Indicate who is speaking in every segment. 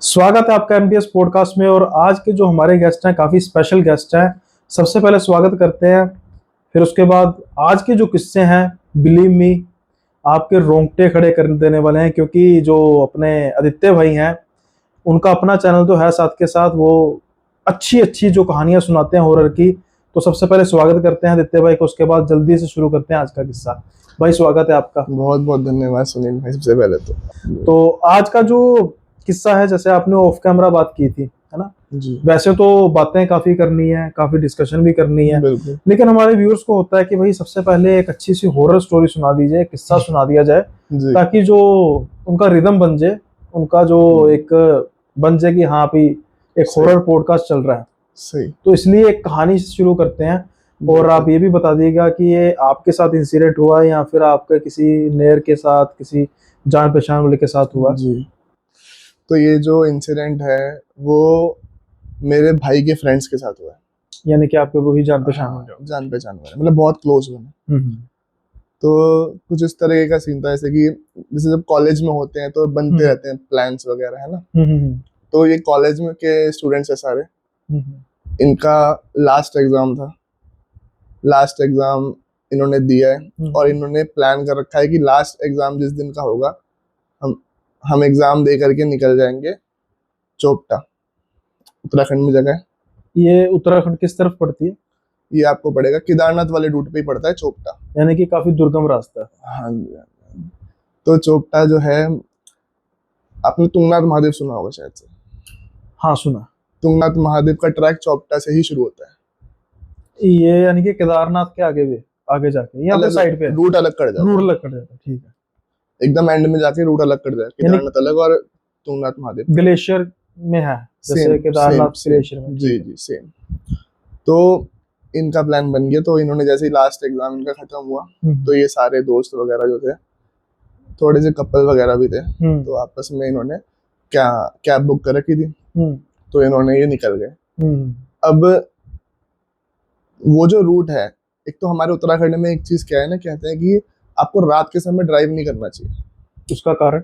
Speaker 1: स्वागत है आपका एमबीएस पॉडकास्ट में। और आज के जो हमारे गेस्ट हैं काफ़ी स्पेशल गेस्ट हैं। सबसे पहले स्वागत करते हैं, फिर उसके बाद आज के जो किस्से हैं, बिलीव मी, आपके रोंगटे खड़े कर देने वाले हैं। क्योंकि जो अपने आदित्य भाई हैं, उनका अपना चैनल तो है, साथ के साथ वो अच्छी अच्छी जो कहानियां सुनाते हैं हॉरर की। तो सबसे पहले स्वागत करते हैं आदित्य भाई को, उसके बाद जल्दी से शुरू करते हैं आज का किस्सा। भाई स्वागत है आपका।
Speaker 2: बहुत बहुत धन्यवाद सुनील भाई। सबसे पहले
Speaker 1: तो आज का जो किस्सा है, जैसे आपने ऑफ कैमरा बात की थी, है ना,
Speaker 2: जी
Speaker 1: वैसे तो बातें काफी करनी है, काफी डिस्कशन भी करनी है,
Speaker 2: बिल्कुल
Speaker 1: लेकिन हमारे व्यूअर्स को होता है कि भाई सबसे पहले एक अच्छी सी हॉरर स्टोरी सुना दीजिए, किस्सा सुना दिया जाए,
Speaker 2: जी
Speaker 1: ताकि जो उनका रिदम बन जाए, उनका जो एक बन जाए कि हाँ भाई एक
Speaker 2: सही
Speaker 1: हॉरर पॉडकास्ट चल रहा है।
Speaker 2: सही
Speaker 1: तो इसलिए एक कहानी से शुरू करते हैं। और आप ये भी बता दीजिएगा कि ये आपके साथ इंसिडेंट हुआ है या फिर आपके किसी नेयर के साथ, किसी जान पहचान वाले के साथ हुआ है।
Speaker 2: जी। तो ये जो इंसिडेंट है वो मेरे भाई के फ्रेंड्स के साथ हुआ है।
Speaker 1: यानी कि आपके वही जान पहचान
Speaker 2: हाँ,
Speaker 1: वाले हो।
Speaker 2: जान पहचान वाले, मतलब बहुत क्लोज बने।
Speaker 1: हम्म
Speaker 2: तो कुछ इस तरह का सीन था, जैसे कि जैसे जब कॉलेज में होते हैं तो बनते
Speaker 1: हम्म
Speaker 2: रहते हैं प्लान्स वगैरह, है ना।
Speaker 1: हम्म हम्म
Speaker 2: तो ये कॉलेज में के स्टूडेंट्स है सारे।
Speaker 1: हम्म
Speaker 2: इनका लास्ट एग्जाम था। लास्ट एग्जाम इन्होंने दिया है और
Speaker 1: हम्म
Speaker 2: इन्होंने प्लान कर रखा है कि लास्ट एग्जाम जिस दिन का होगा, हम हम एग्जाम दे करके निकल जाएंगे चोपटा। उत्तराखंड में जगह है।
Speaker 1: ये उत्तराखंड किस तरफ पड़ती है?
Speaker 2: ये आपको पड़ेगा केदारनाथ वाले रूट पे ही पड़ता है चोपटा।
Speaker 1: यानी कि काफी दुर्गम रास्ता है।
Speaker 2: हाँ जी, हाँ जी। तो चोपटा जो है, आपने तुंगनाथ महादेव सुना होगा शायद से।
Speaker 1: हाँ सुना।
Speaker 2: तुंगनाथ महादेव का ट्रैक चोपटा से ही शुरू होता है।
Speaker 1: ये यानी कि केदारनाथ के आगे भी, आगे जाके या फिर
Speaker 2: अलग
Speaker 1: साइड पे है?
Speaker 2: रूट अलग कर जाता
Speaker 1: रूट
Speaker 2: है।
Speaker 1: अलग कर जाता है, ठीक है।
Speaker 2: एकदम एंड में जाके रूट अलग कर जाए,
Speaker 1: यानी
Speaker 2: केदारनाथ अलग और तुंगनाथ महादेव का अलग।
Speaker 1: ग्लेशियर में है, जैसे
Speaker 2: same same
Speaker 1: Kedarnath
Speaker 2: same.
Speaker 1: Glacier में,
Speaker 2: जी
Speaker 1: ठीक है।
Speaker 2: जी सेम। तो इनका प्लान बन गया। तो इन्होंने जैसे ही लास्ट एग्जाम इनका खत्म हुआ, तो ये सारे दोस्त वगैरह जो थे, थोड़े से कपल वगैरह भी थे,
Speaker 1: हम्म
Speaker 2: तो आपस में इन्होंने क्या कैब बुक कर रखी थी।
Speaker 1: हम्म
Speaker 2: तो इन्होंने ये निकल गए।
Speaker 1: हम्म
Speaker 2: अब वो जो रूट है, एक तो हमारे उत्तराखंड में एक चीज क्या है ना, कहते हैं कि आपको रात के समय ड्राइव नहीं करना चाहिए।
Speaker 1: उसका कारण?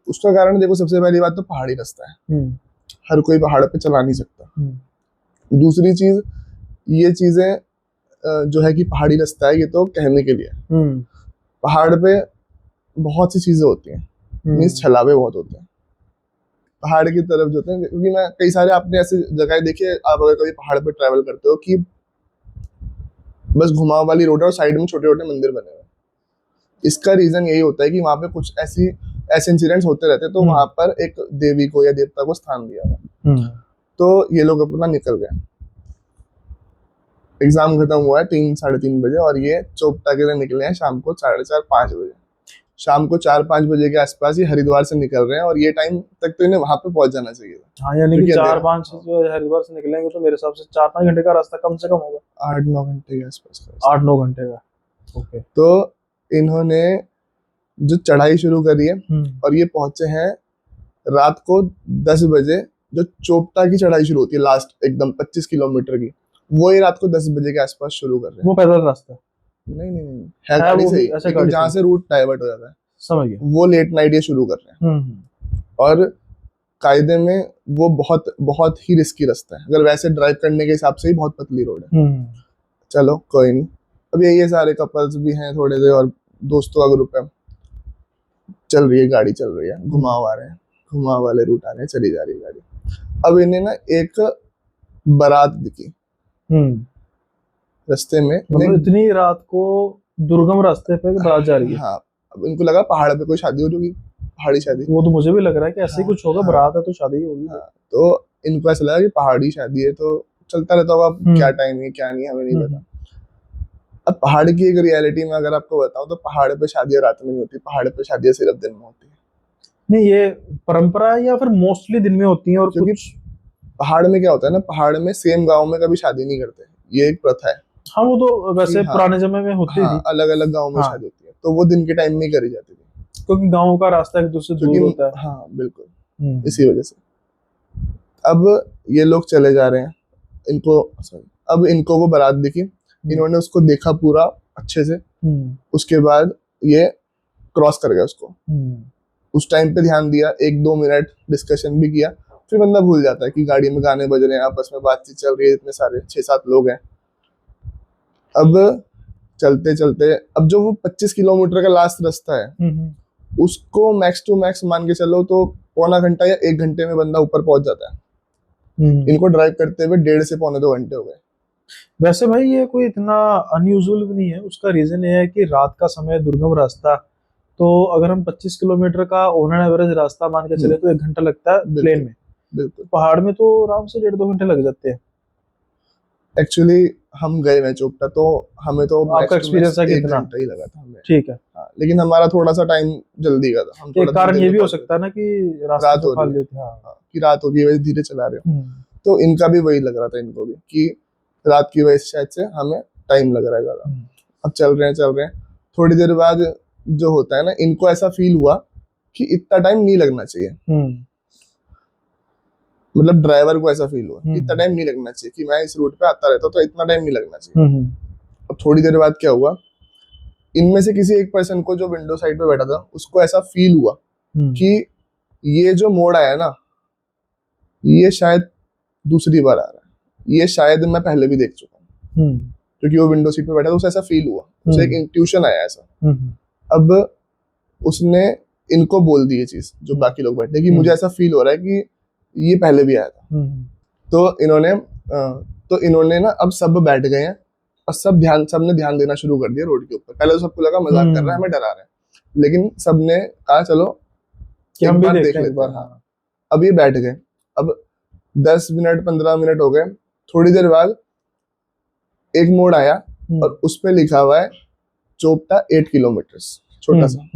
Speaker 2: उसका कारण देखो, सबसे पहली बात तो पहाड़ी रास्ता है।
Speaker 1: हम्म
Speaker 2: हर कोई पहाड़ पे चला नहीं सकता।
Speaker 1: हम्म
Speaker 2: दूसरी चीज, ये चीजें जो है कि पहाड़ी रास्ता है, ये तो कहने के लिए।
Speaker 1: हम्म
Speaker 2: पहाड़ पे बहुत सी चीजें होती हैं, मीन्स छलावे बहुत होते हैं पहाड़ की तरफ जो होते हैं। क्योंकि मैं कई सारे आपने ऐसी जगह देखी है, आप अगर कभी पहाड़ पे ट्रैवल करते हो, कि बस घुमाव वाली रोड है और साइड में छोटे छोटे मंदिर बने हुए हैं। इसका रीजन यही होता है कि वहां पे कुछ ऐसे इंसिडेंट्स होते रहते हैं, तो वहां पर एक देवी को या देवता को स्थान दिया हुआ है। तो ये लोग अपना निकल गए। एग्जाम खत्म हुआ है 3 साढ़े 3 बजे, और ये चोपटा के लिए निकले हैं शाम को 4:30 5 बजे। शाम को 4 5 बजे के आसपास ये हरिद्वार से निकल रहे हैं, और ये टाइम तक तो इन्हें वहां पे पहुंच जाना चाहिए था।
Speaker 1: हाँ, यानी कि
Speaker 2: क्योंकि
Speaker 1: चार पाँच जो हरिद्वार से निकलेंगे तो मेरे हिसाब से 4-5 घंटे का रास्ता कम से कम होगा।
Speaker 2: 8 9 घंटे के आसपास का रास्ता।
Speaker 1: 8-9 घंटे का। ओके।
Speaker 2: तो इन्होंने जो चढ़ाई शुरू करी है, और ये पहुंचे हैं रात को 10 बजे। जो चोपटा की चढ़ाई शुरू होती है लास्ट एकदम 25 किलोमीटर की, वो ये रात को 10 बजे के आसपास शुरू कर रहे हैं।
Speaker 1: वो पैदल रास्ता
Speaker 2: नहीं नहीं नहीं, है
Speaker 1: है
Speaker 2: गाड़ी
Speaker 1: वो
Speaker 2: से
Speaker 1: भी?
Speaker 2: ही,
Speaker 1: अच्छा,
Speaker 2: लेकिन
Speaker 1: गाड़ी
Speaker 2: जहाँ
Speaker 1: से।
Speaker 2: से रूट डाइवर्ट हो जाता है,
Speaker 1: समझ गया।
Speaker 2: वो लेट नाइट ये शुरू कर रहे हैं। और कायदे में वो बहुत बहुत ही रिस्की रास्ता है, अगर वैसे ड्राइव करने के हिसाब से ही बहुत पतली रोड है। चलो कोई नहीं। अब ये सारे कपल्स भी हैं थोड़े से, और दोस्तों का ग्रुप है। चल रही है गाड़ी, चल रही है, घुमाव आ रहे हैं, घुमाव वाले रूट आ रहे हैं, चली जा रही है गाड़ी। अब इन्हें ना एक बारात दिखी रास्ते में।
Speaker 1: मतलब इतनी रात को दुर्गम रास्ते पे बारात जा रही है?
Speaker 2: हाँ, अब इनको लगा पहाड़ पे कोई शादी हो रही, पहाड़ी शादी।
Speaker 1: वो तो मुझे भी लग रहा है कि ऐसे ही
Speaker 2: हाँ,
Speaker 1: कुछ होगा,
Speaker 2: हाँ,
Speaker 1: बारात है तो शादी ही होगी।
Speaker 2: हाँ। तो इनको ऐसा लगा कि पहाड़ी शादी है, तो चलता रहता होगा। अब क्या टाइम है क्या नहीं है हमें नहीं पता। अब पहाड़ की एक रियलिटी में अगर आपको बताऊं, तो पहाड़ पे शादियां रात में नहीं होती, पहाड़ पे शादियां सिर्फ दिन में होती है।
Speaker 1: नहीं, ये परंपरा है या फिर मोस्टली दिन में होती है? और
Speaker 2: क्योंकि
Speaker 1: कुछ
Speaker 2: पहाड़ में क्या होता है ना, पहाड़ में सेम गांव में कभी शादी नहीं करते, ये एक प्रथा है।
Speaker 1: हाँ, वो तो वैसे
Speaker 2: हाँ,
Speaker 1: पुराने समय में होती
Speaker 2: हाँ,
Speaker 1: थी।
Speaker 2: अलग अलग गांव में
Speaker 1: हाँ,
Speaker 2: शादी होती है, तो वो दिन के टाइम में ही करी जाती थी।
Speaker 1: क्योंकि गाँव का रास्ता एक दूसरे से दूर होता
Speaker 2: क्योंकि
Speaker 1: है।
Speaker 2: हाँ बिल्कुल, इसी वजह से। अब ये लोग चले जा रहे हैं, इनको सॉरी, अब इनको वो बारात दिखी, इन्होंने उसको देखा पूरा अच्छे से। उसके बाद ये क्रॉस कर गया उसको। उस टाइम पे ध्यान दिया, 1-2 मिनट डिस्कशन भी किया, फिर बंदा भूल जाता है कि गाड़ी में गाने बज रहे हैं, आपस में बातचीत चल रही है, इतने सारे 6-7 लोग हैं। अब चलते चलते, अब जो वो 25 किलोमीटर का लास्ट रास्ता है, उसको मैक्स टू मैक्स मान के चलो तो पौना घंटा या 1 घंटे में बंदा ऊपर पहुंच जाता है। इनको ड्राइव करते हुए 1.5 से पौने 2 घंटे हो गए।
Speaker 1: वैसे भाई ये कोई इतना अनयूजुअल भी नहीं है। उसका रीजन ये है कि रात का समय, दुर्गम रास्ता, तो अगर हम 25 किलोमीटर का ऑन एन एवरेज रास्ता मान के चले तो 1 घंटा लगता है
Speaker 2: बिल्कुल,
Speaker 1: प्लेन में।
Speaker 2: बिल्कुल।
Speaker 1: पहाड़ में तो आराम से 1.5-2 घंटे लग जाते हैं।
Speaker 2: एक्चुअली हम गए हुए चोपटा, तो हमें तो
Speaker 1: आपका
Speaker 2: मैक्स टू
Speaker 1: एक्सपीरियंस
Speaker 2: मैक्स
Speaker 1: है
Speaker 2: 1
Speaker 1: कितना?
Speaker 2: घंटा ही लगा था हमें।
Speaker 1: ठीक है।
Speaker 2: हाँ, लेकिन हमारा थोड़ा सा टाइम जल्दी का था, हम
Speaker 1: एक
Speaker 2: थोड़ा
Speaker 1: कारण
Speaker 2: जल्दी
Speaker 1: ये
Speaker 2: में
Speaker 1: भी हो
Speaker 2: पहुंच
Speaker 1: सकता है
Speaker 2: गए
Speaker 1: ना कि
Speaker 2: थे।
Speaker 1: रास्ते
Speaker 2: रात
Speaker 1: से
Speaker 2: हो रही
Speaker 1: खा
Speaker 2: है,
Speaker 1: लेते हैं। हाँ।
Speaker 2: हाँ, कि रात हो गई, वजह धीरे चला रहे हो।
Speaker 1: हम्म।
Speaker 2: तो इनका भी वही लग रहा था, इनको भी कि रात की वजह से शायद से हमें टाइम लग रहा है ज्यादा। अब चल रहे हैं, थोड़ी देर बाद जो होता है ना, इनको ऐसा फील हुआ कि इतना टाइम नहीं लगना चाहिए। मतलब ड्राइवर को ऐसा फील हुआ कि इतना टाइम नहीं लगना चाहिए, कि मैं इस रूट पे आता रहता हूं, तो इतना टाइम नहीं लगना चाहिए। अब थोड़ी देर बाद क्या हुआ, इनमें से किसी एक पर्सन को, जो विंडो साइड पे बैठा था, उसको ऐसा फील हुआ कि ये जो मोड़ आया ना, ये शायद दूसरी बार आ रहा है, ये शायद मैं पहले भी देख चुका हूँ। क्योंकि वो विंडो सीट पे बैठा था, उसे ऐसा फील हुआ, उसे एक इंट्यूशन आया ऐसा। अब उसने इनको बोल दी ये चीज, जो बाकी लोग बैठे, कि मुझे ऐसा फील हो रहा है कि ये पहले भी आया था। तो इन्होंने ना, अब सब बैठ गए हैं और सबने ध्यान देना शुरू कर दिया रोड के ऊपर। पहले तो सबको लगा मजाक कर रहा है, हमें डरा रहा है, लेकिन सबने कहा चलो
Speaker 1: कि हम
Speaker 2: एक
Speaker 1: भी
Speaker 2: बार देख
Speaker 1: देखते हैं
Speaker 2: लेते हैं। हाँ, अब ये बैठ गए। अब 10 मिनट 15 मिनट हो गए। थोड़ी देर बाद एक मोड़ आया और उस पे लिखा हुआ है चोपटा 8 किलोमीटर, छोटा सा।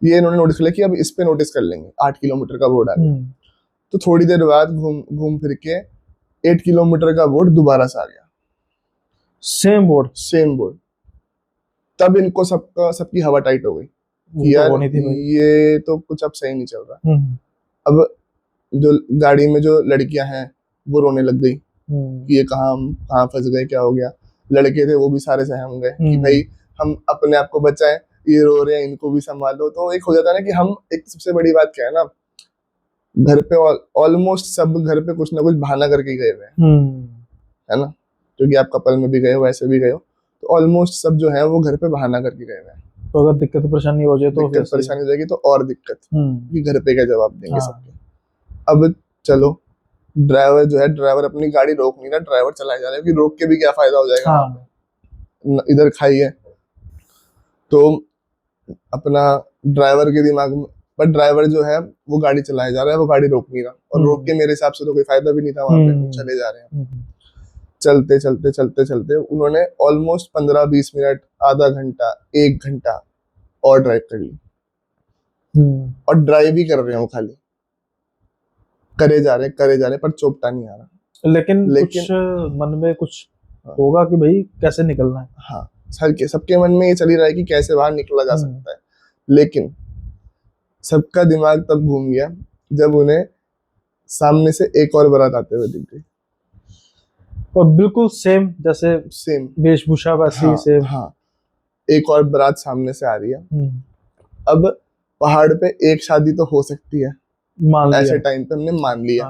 Speaker 2: ये इन्होंने नोटिस किया कि अब इस पे नोटिस कर लेंगे, 8 किलोमीटर का बोर्ड आ गया। तो थोड़ी देर बाद घूम घूम फिर के 8 किलोमीटर का बोर्ड दोबारा से आ गया,
Speaker 1: सेम
Speaker 2: बोर्ड। तब इनको सबकी हवा टाइट हो गई कि यार ये तो कुछ अब सही नहीं चल रहा। अब जो गाड़ी में जो लड़कियां हैं वो रोने लग गई कि ये कहाँ फंस गए, क्या हो गया। लड़के थे वो भी सारे सहम गए कि भाई हम अपने आप को बचाएं, ये रो रहे हैं, इनको भी संभालो। तो एक हो जाता है ना कि हम, एक सबसे बड़ी बात क्या है ना, घर पे ऑलमोस्ट सब घर पे कुछ ना कुछ बहाना करके गए हुए हैं, है ना। क्योंकि आप कपल में भी गए हो, ऐसे भी गए हो, तो ऑलमोस्ट सब जो है वो घर पे बहाना करके गए हुए हैं।
Speaker 1: तो अगर दिक्कत परेशानी हो जाए तो
Speaker 2: दिक्कत परेशानी हो जाएगी तो और दिक्कत, कि घर पे क्या जवाब देंगे सबके। अब चलो, ड्राइवर जो है, ड्राइवर अपनी गाड़ी रोक नहीं रहा, ड्राइवर चलाए जा रहा है, क्योंकि रोक के भी क्या फायदा हो जाएगा। इधर खाई है। तो अपना ड्राइवर के दिमाग में, पर ड्राइवर जो है वो गाड़ी चलाए जा रहा है, वो गाड़ी रोक नहीं रहा, और रोक के मेरे हिसाब से तो कोई फायदा भी नहीं था वहां पे, चले जा रहे हैं। चलते चलते चलते चलते उन्होंने ऑलमोस्ट 15-20 मिनट, आधा घंटा, 1 घंटा और ड्राइव कर ली। और ड्राइव ही कर रहे हैं वो, खाली करे जा रहे, पर चोपटा नहीं आ रहा। लेकिन
Speaker 1: कुछ मन में कुछ होगा कि भाई कैसे निकलना है।
Speaker 2: हाँ, सबके मन में ये चल ही रहा है कि कैसे बाहर निकला जा सकता है। लेकिन सबका दिमाग तब घूम गया जब उन्हें सामने से एक और बारात आते हुए दिख गई,
Speaker 1: और बिल्कुल सेम, जैसे
Speaker 2: सेम
Speaker 1: वेशभूषा वैसी, सेम।
Speaker 2: हाँ, एक और बारात सामने से आ रही है। अब पहाड़ पे एक शादी तो हो सकती है, ऐसे टाइम पे हमने मान लिया।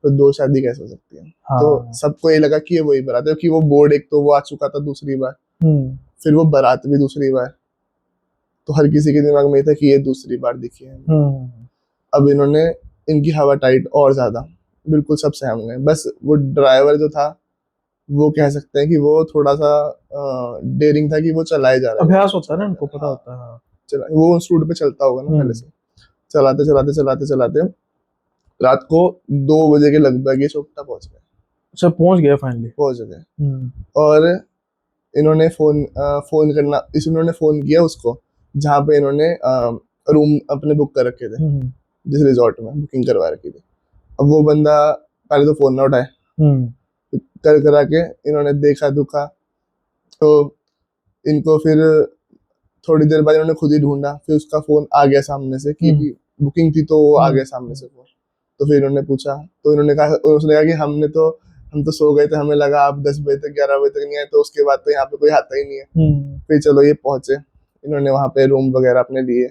Speaker 2: तो 2 शादी कैसे हो सकती है। तो सबको ये लगा कि ये वही बारात है, क्योंकि वो बोर्ड एक तो वो आ चुका था दूसरी बार, फिर वो बारात भी दूसरी बार। तो हर किसी के दिमाग में था कि ये दूसरी बार दिखी है। अब इन्होंने, इनकी हवा टाइट और ज्यादा, बिल्कुल सब सहम गए। बस वो ड्राइवर जो था, वो कह सकते हैं कि वो थोड़ा सा डेयरिंग था, कि वो चलाए जा रहा है,
Speaker 1: अभ्यास होता है ना, उनको पता होता है।
Speaker 2: चला, वो उस रूट पे चलता होगा ना पहले से। चलाते चलाते चलाते चलाते रात को 2 बजे के लगभग ये चोपटा पहुंच गए।
Speaker 1: अच्छा, पहुंच गए, फाइनली
Speaker 2: पहुंच गए। और इन्होंने इन्होंने फोन किया उसको, जहाँ पे इन्होंने रूम अपने बुक कर रखे थे, जिस रिजॉर्ट में बुकिंग करवा रखी थी। अब वो बंदा पहले तो फोन ना उठाए, कर करा के इन्होंने देखा दुखा, तो इनको फिर थोड़ी देर बाद इन्होंने खुद ही ढूंढा, फिर उसका फोन आ गया सामने से, कि बुकिंग थी तो वो आ गया सामने से फोन। तो फिर इन्होंने पूछा, तो इन्होंने कहा, उसने कहा कि हम तो सो गए थे, हमें लगा आप 10 बजे तक 11 बजे तक नहीं आए, तो उसके बाद तो यहाँ पे कोई आता ही नहीं है। फिर चलो ये पहुंचे, इन्होंने वहां पे रूम वगैरह अपने लिए,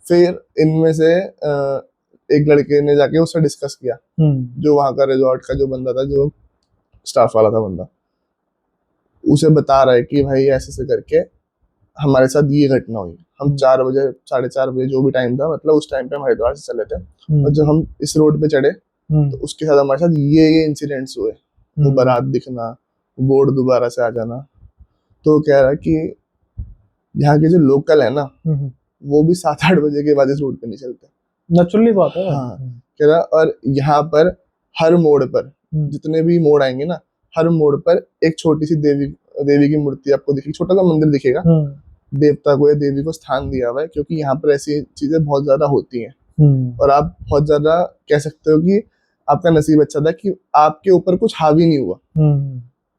Speaker 2: फिर इनमें से एक लड़के ने जाके उससे डिस्कस किया, जो वहां का रिजॉर्ट का जो बंदा था, जो स्टाफ वाला था बंदा, उसे बता रहा है कि भाई ऐसे ऐसे करके हमारे साथ ये घटना हुई। हम 4 बजे 4:30 बजे जो भी टाइम था, मतलब उस टाइम पे हम हरिद्वार से चले थे, और जब हम इस रोड पे चढ़े तो उसके साथ हमारे साथ ये इंसिडेंट्स हुए, वो बारात दिखना, बोर्ड दोबारा से आ जाना। तो वो कह रहा है कि यहाँ के जो लोकल है ना, वो भी 7-8 बजे के बाद इस रोड पे नहीं चलते।
Speaker 1: नेचुरली बात है।
Speaker 2: हाँ, कह रहा और यहाँ पर हर मोड़ पर, जितने भी मोड़ आएंगे ना, हर मोड़ पर एक छोटी सी देवी की मूर्ति आपको दिखेगी, छोटा सा मंदिर दिखेगा, देवता को या देवी को स्थान दिया हुआ है, क्योंकि यहाँ पर ऐसी चीजें बहुत ज्यादा होती हैं। और आप बहुत ज्यादा कह सकते हो कि आपका नसीब अच्छा था कि आपके ऊपर कुछ हावी नहीं हुआ।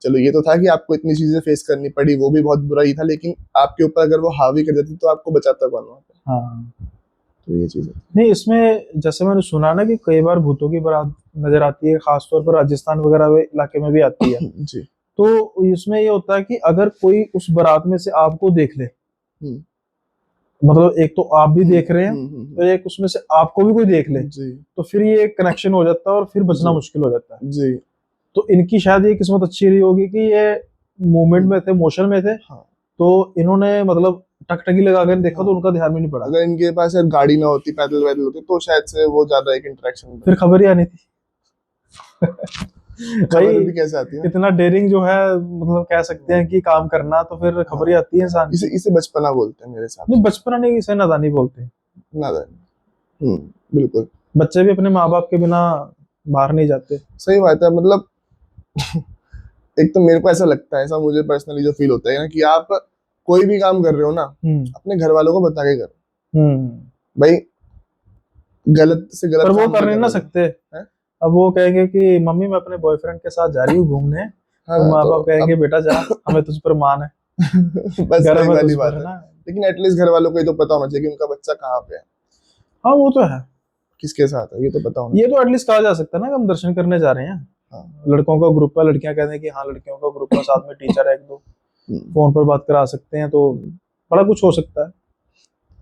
Speaker 2: चलो ये तो था कि आपको इतनी चीजें फेस करनी पड़ी, वो भी बहुत बुरा ही था, लेकिन आपके ऊपर अगर वो हावी कर देती तो आपको बचाता कौन वहाँ पे।
Speaker 1: हाँ,
Speaker 2: तो ये चीज है।
Speaker 1: नहीं, इसमें जैसे मैंने सुना ना कि कई बार भूतों की बारात नजर आती है, खासतौर पर राजस्थान वगैरह इलाके में भी आती है।
Speaker 2: जी।
Speaker 1: तो इसमें ये होता है कि अगर कोई उस बारात में से आपको देख ले, मतलब एक तो आप भी देख रहे हैं, तो एक उसमें से आपको भी कोई देख ले, तो फिर ये कनेक्शन हो जाता है और फिर बचना मुश्किल हो जाता है।
Speaker 2: जी।
Speaker 1: तो इनकी शायद ये किस्मत अच्छी रही होगी कि ये मूवमेंट में थे, मोशन में थे।
Speaker 2: हाँ।
Speaker 1: तो इन्होंने मतलब टकटकी लगा कर देखा, तो उनका ध्यान में नहीं पड़ा।
Speaker 2: अगर इनके पास यार गाड़ी ना होती, पैदल वैदल होती, तो शायद से वो ज्यादा एक इंटरेक्शन,
Speaker 1: फिर खबर ही आनी थी।
Speaker 2: खबर भी कैसे आती है?
Speaker 1: इतना डेयरिंग जो है, मतलब कह सकते हैं कि काम करना, तो फिर खबर ही आती है इंसान।
Speaker 2: इसे बचपना बोलते हैं मेरे साथ।
Speaker 1: नहीं, बचपना नहीं, इसे नादानी बोलते हैं।
Speaker 2: नादानी, बिल्कुल।
Speaker 1: बच्चे भी अपने माँ बाप के बिना बाहर नहीं जाते।
Speaker 2: सही बात है। मतलब एक तो मेरे को ऐसा लगता है, ऐसा मुझे पर्सनली जो फील होता है ना, कि आप कोई भी काम कर रहे हो ना, अपने घर वालों को बता के करो। भाई गलत से गलत
Speaker 1: पर वो
Speaker 2: काम
Speaker 1: कर नहीं ना सकते। अब वो कहेंगे कि मम्मी मैं अपने बॉयफ्रेंड के साथ जा रही हूँ घूमने,
Speaker 2: हाँ,
Speaker 1: तो माँ बाप कहेंगे बेटा जा, हमें तुझ पर मान है।
Speaker 2: बस
Speaker 1: घर
Speaker 2: वही
Speaker 1: में
Speaker 2: वाली
Speaker 1: तुझ
Speaker 2: बात
Speaker 1: पर है
Speaker 2: है।
Speaker 1: ना।
Speaker 2: लेकिन एटलीस्ट घर वालों को ये तो पता होना चाहिए कि उनका बच्चा कहाँ पे है,
Speaker 1: हाँ वो तो है,
Speaker 2: किसके साथ है, ये तो पता होना।
Speaker 1: ये तो एटलीस्ट कहा जा सकता है ना कि हम दर्शन करने जा रहे हैं।
Speaker 2: हाँ।
Speaker 1: लड़कों का ग्रुप है, लड़कियां कहते हैं कि हाँ लड़कियों का ग्रुप है, साथ में टीचर है एक दो, फोन पर बात करा सकते हैं, तो बड़ा कुछ हो सकता है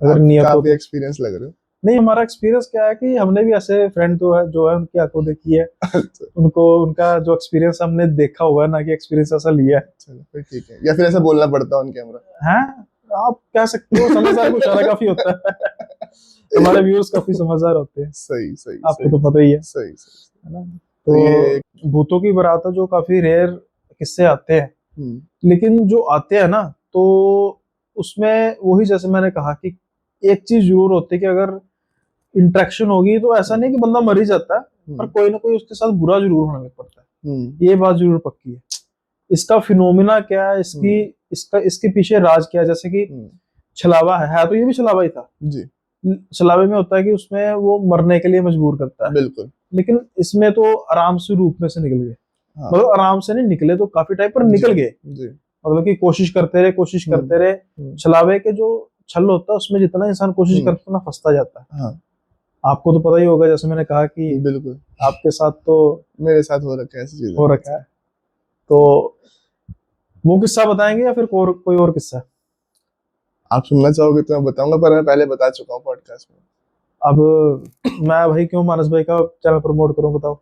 Speaker 1: अगर नियत हो
Speaker 2: काफी
Speaker 1: तो।
Speaker 2: एक्सपीरियंस लग रहे हो।
Speaker 1: नहीं, हमारा एक्सपीरियंस क्या है कि हमने भी ऐसे फ्रेंड जो है उनकी आंखों देखी है, उनको उनका जो एक्सपीरियंस हमने देखा हुआ है ना, कि एक्सपीरियंस ऐसा लिया है।
Speaker 2: चलो फिर ठीक है, या फिर ऐसा बोलना पड़ता है ऑन कैमरा?
Speaker 1: हैं, आप कह सकते हो, समझदार को इशारा काफी होता है। हमारे व्यूअर्स काफी समझदार होते हैं,
Speaker 2: सही सही,
Speaker 1: आपको तो पता ही है।
Speaker 2: सही सही,
Speaker 1: है ना।
Speaker 2: तो ये
Speaker 1: तो भूतों की बारात है, जो काफी रेयर किस्से आते हैं, लेकिन जो आते हैं ना, तो उसमें वही जैसे मैंने कहा कि एक चीज जरूर होती है कि अगर इंटरेक्शन होगी तो ऐसा नहीं कि बंदा मर ही जाता है, पर कोई ना कोई उसके साथ बुरा जरूर होने लग पड़ता है। ये बात जरूर पक्की है। इसका फिनोमिना क्या है, इसके पीछे राज क्या है, जैसे कि छलावा है तो ये भी छलावा ही था
Speaker 2: जी।
Speaker 1: छलावे में होता है कि उसमें वो मरने के लिए मजबूर करता है,
Speaker 2: बिल्कुल।
Speaker 1: लेकिन इसमें तो आराम से रूप में से निकल गए।
Speaker 2: हाँ।
Speaker 1: मतलब आराम से नहीं निकले तो काफी टाइम पर निकल गए, मतलब कि कोशिश करते रहे। छलावे के जो छल होता है, उसमें जितना इंसान कोशिश करता है ना, फंसता जाता है।
Speaker 2: हाँ।
Speaker 1: आपको तो पता ही होगा, जैसे मैंने कहा कि
Speaker 2: बिल्कुल
Speaker 1: आपके साथ तो
Speaker 2: मेरे साथ हो रखा है, ऐसी चीज
Speaker 1: हो रखा है। तो वो किस्सा बताएंगे या फिर कोई और किस्सा?
Speaker 2: आप सुनना चाहोगे तो मैं बताऊंगा, पर मैं पहले बता चुका हूँ पॉडकास्ट में।
Speaker 1: अब मैं भाई क्यों मानस भाई का चैनल प्रमोट करूं, बताओ।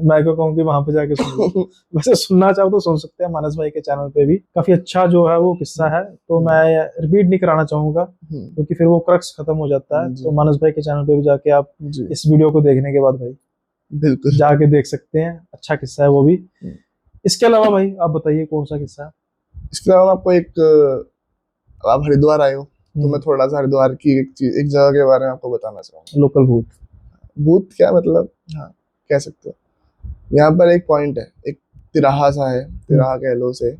Speaker 1: मैं क्यों कहूँ कि वहां पे जाके सुन लो। वैसे सुनना चाहो तो सुन सकते हैं, मानस भाई के चैनल पे भी काफी अच्छा जो है वो किस्सा है, तो मैं रिपीट नहीं कराना चाहूंगा क्योंकि फिर वो क्रक्स खत्म हो जाता है। तो मानस भाई के चैनल पे भी जाके आप इस वीडियो को देखने के बाद भाई
Speaker 2: बिल्कुल
Speaker 1: जाके देख सकते हैं, अच्छा किस्सा है वो भी। इसके अलावा भाई आप बताइए कौन सा किस्सा है?
Speaker 2: इसके अलावा आपको आप हरिद्वार आए हो तो मैं थोड़ा सा हरिद्वार की एक जगह के बारे में आपको बताना चाहूंगा।
Speaker 1: लोकल भूत
Speaker 2: क्या मतलब, हाँ कह सकते हो। यहाँ पर एक पॉइंट है, एक तिराहा सा है, तिराहा कह लो से,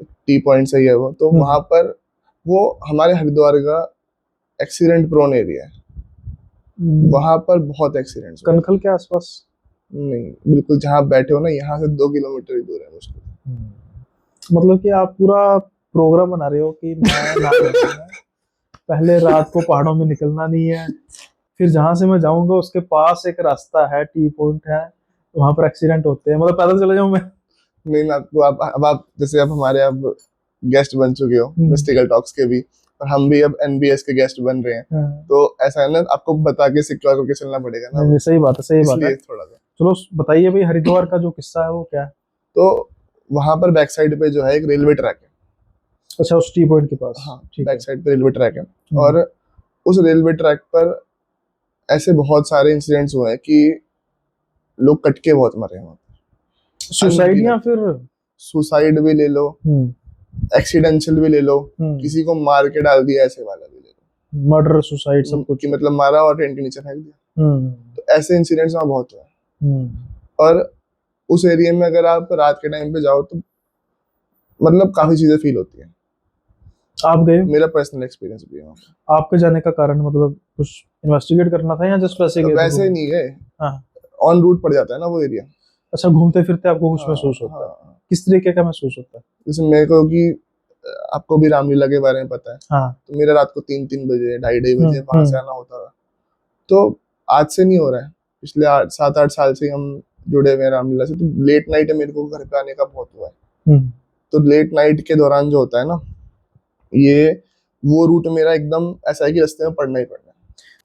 Speaker 2: टी पॉइंट सही है वो। तो वहां पर वो हमारे हरिद्वार का एक्सीडेंट प्रोन एरिया है। वहां पर बहुत एक्सीडेंट्स।
Speaker 1: कनखल के आसपास
Speaker 2: नहीं, बिल्कुल जहाँ बैठे हो ना, यहाँ से 2 किलोमीटर ही दूर है मुश्किल।
Speaker 1: मतलब कि आप पूरा प्रोग्राम बना रहे हो कि मैं ना पहले रात को पहाड़ों में निकलना नहीं है, फिर जहां से मैं जाऊंगा उसके पास एक रास्ता है, टी पॉइंट है, वहां पर एक्सीडेंट होते हैं, मतलब पैदल चले जाऊं मैं?
Speaker 2: नहीं, मैं आपको अब आप जैसे आप हमारे अब गेस्ट बन चुके हो मिस्टिकल टॉक्स के भी, पर हम भी अब एनबीएस के गेस्ट बन रहे हैं,
Speaker 1: हाँ।
Speaker 2: तो ऐसा है ना, आपको बता के सिक्योर करके चलना पड़ेगा ना,
Speaker 1: नहीं, सही बात है, सही बात है।
Speaker 2: इसलिए थोड़ा सा।
Speaker 1: चलो बताइए भाई, हरिद्वार का जो किस्सा है वो क्या है?
Speaker 2: तो वहां पर बैक साइड पे जो है एक रेलवे ट्रैक है।
Speaker 1: अच्छा, उस टी पॉइंट के पास?
Speaker 2: हाँ,
Speaker 1: ठीक है।
Speaker 2: बैक साइड पे रेलवे ट्रैक है।
Speaker 1: हम्म।
Speaker 2: और उस रेलवे ट्रैक पर ऐसे बहुत सारे इंसिडेंट्स हुए हैं कि लोग कट के बहुत मरे हैं।
Speaker 1: सुसाइड या फिर?
Speaker 2: सुसाइड भी ले लो, एक्सीडेंशियल भी ले लो, किसी को मार के डाल दिया, ऐसे वाला भी ले लो,
Speaker 1: मर्डर सुसाइड सब कुछ।
Speaker 2: कि मतलब मारा और ट्रेन के नीचे फेंक दिया। तो ऐसे इंसिडेंट्स वहाँ बहुत हुए। और उस एरिया में अगर आप रात के टाइम पे जाओ तो मतलब काफी चीजें फील होती है।
Speaker 1: आप गए?
Speaker 2: मेरा पर्सनल एक्सपीरियंस भी है।
Speaker 1: आपके जाने का कारण मतलब कुछ इन्वेस्टिगेट करना था या जस्ट वैसे
Speaker 2: तो
Speaker 1: गए?
Speaker 2: वैसे नहीं गए,
Speaker 1: हाँ।
Speaker 2: ऑन रूट पड़ जाता है ना वो एरिया।
Speaker 1: अच्छा, घूमते फिरते आपको कुछ
Speaker 2: हाँ,
Speaker 1: महसूस होता है?
Speaker 2: हाँ।
Speaker 1: किस तरीके का महसूस होता है?
Speaker 2: जैसे मेरे को कि आपको भी रामलीला के बारे में पता है।
Speaker 1: हाँ।
Speaker 2: तो मेरा रात को 3-3 बजे 2:30 बजे वहां से आना होता था। तो आज से नहीं हो रहा है, पिछले 7-8 साल से हम जुड़े हुए हैं रामलीला से। तो लेट नाइट मेरे को घर पे आने का बहुत हुआ है। तो लेट नाइट के दौरान जो होता है ना, ये वो रूट मेरा एकदम ऐसा है कि रास्ते में पड़ना ही पड़ना है।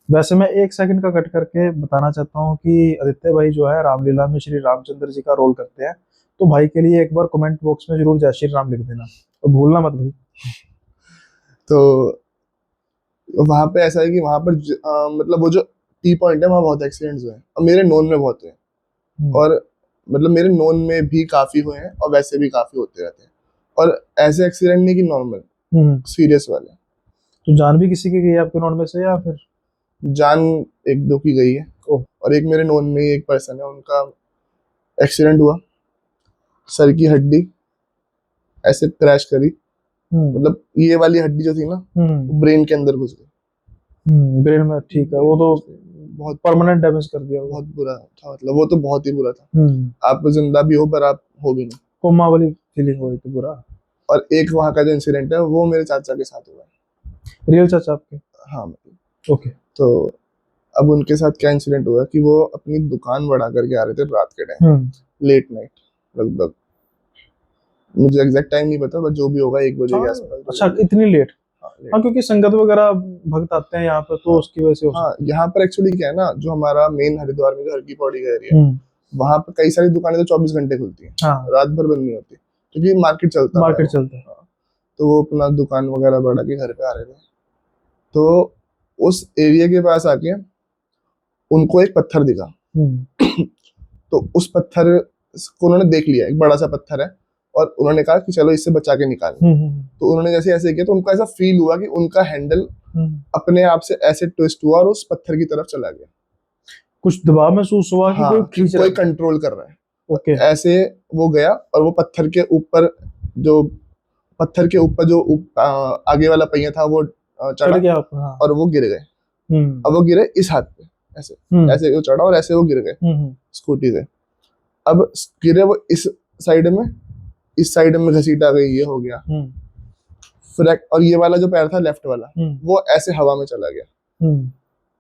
Speaker 1: वैसे मैं एक सेकंड का कट करके बताना चाहता हूँ कि आदित्य भाई जो है रामलीला में श्री रामचंद्र जी का रोल करते हैं, तो भाई के लिए एक बार कमेंट बॉक्स में जरूर जय श्री राम लिख देना, तो भूलना मत भाई।
Speaker 2: तो वहां पे ऐसा है कि वहां पर मतलब वो जो टी पॉइंट है वहाँ बहुत एक्सीडेंट्स हुए हैं, और मेरे नोन में बहुत हुए। और मतलब मेरे नोन में भी काफी हुए हैं, और वैसे भी काफी होते रहते हैं। और ऐसे एक्सीडेंट नहीं कि नॉर्मल, सीरियस वाले।
Speaker 1: तो जान भी किसी की गई आपके नोन में से या फिर?
Speaker 2: जान 1-2 की गई है। और एक मेरे नोन में ही एक पर्सन है, उनका एक्सीडेंट हुआ, सर की हड्डी ऐसे क्रैश करी, मतलब ये वाली हड्डी जो थी ना, ब्रेन के अंदर घुस गई।
Speaker 1: ब्रेन में? ठीक है, वो तो
Speaker 2: बहुत
Speaker 1: परमानेंट डैमेज कर दिया,
Speaker 2: बहुत बुरा था, मतलब वो तो बहुत ही बुरा था। आप जिंदा भी हो पर आप हो भी नहीं,
Speaker 1: कोमा वाली फीलिंग हो रही थी पूरा।
Speaker 2: और एक वहाँ का जो इंसिडेंट है वो मेरे चाचा के साथ हुआ है।
Speaker 1: रियल चाचा आपके?
Speaker 2: हाँ।
Speaker 1: ओके।
Speaker 2: तो अब उनके साथ क्या इंसिडेंट हुआ कि वो अपनी दुकान बढ़ा करके आ रहे थे रात के टाइम, लेट नाइट लगभग, मुझे एग्जैक्ट टाइम नहीं पता, बट जो भी होगा 1 बजे के आसपास।
Speaker 1: अच्छा, इतनी लेट? हाँ, क्योंकि संगत वगैरह भक्त आते हैं यहाँ पे, तो उसकी वजह से हो
Speaker 2: हाँ, यहाँ पर एक्चुअली क्या है ना, जो हमारा मेन हरिद्वार में जो हर की पौड़ी का एरिया है, वहाँ पे कई सारी दुकानें तो 24 घंटे खुलती हैं। हाँ। रात भर बंद नहीं होती, क्योंकि मार्केट चलता है। तो वो अपना दुकान वगैरह बढ़ा के घर पे आ रहे थे, तो उस एरिया के पास आके उनको एक पत्थर दिखा। तो उस पत्थर को उन्होंने देख लिया, एक बड़ा सा पत्थर है, और उन्होंने कहा कि चलो इससे बचा के निकाल। तो उन्होंने जैसे ऐसे किया तो उनको ऐसा फील हुआ कि उनका हैंडल अपने आप से ऐसे ट्विस्ट हुआ और उस पत्थर की तरफ चला गया।
Speaker 1: कुछ दबाव महसूस हुआ कि कोई खींच रहा है,
Speaker 2: कोई कंट्रोल कर रहा है।
Speaker 1: ओके।
Speaker 2: ऐसे वो गया और वो पत्थर के ऊपर जो आगे वाला पहिया था वो चढ़ गया, और वो गिर गए। अब वो गिरे इस हाथ पे, ऐसे ऐसे वो चढ़ा और ऐसे वो गिर गए स्कूटी से। अब गिरे वो इस साइड में घसीटा गई, ये हो गया फ्रैक। और ये वाला जो पैर था लेफ्ट वाला, वो ऐसे हवा में चला गया।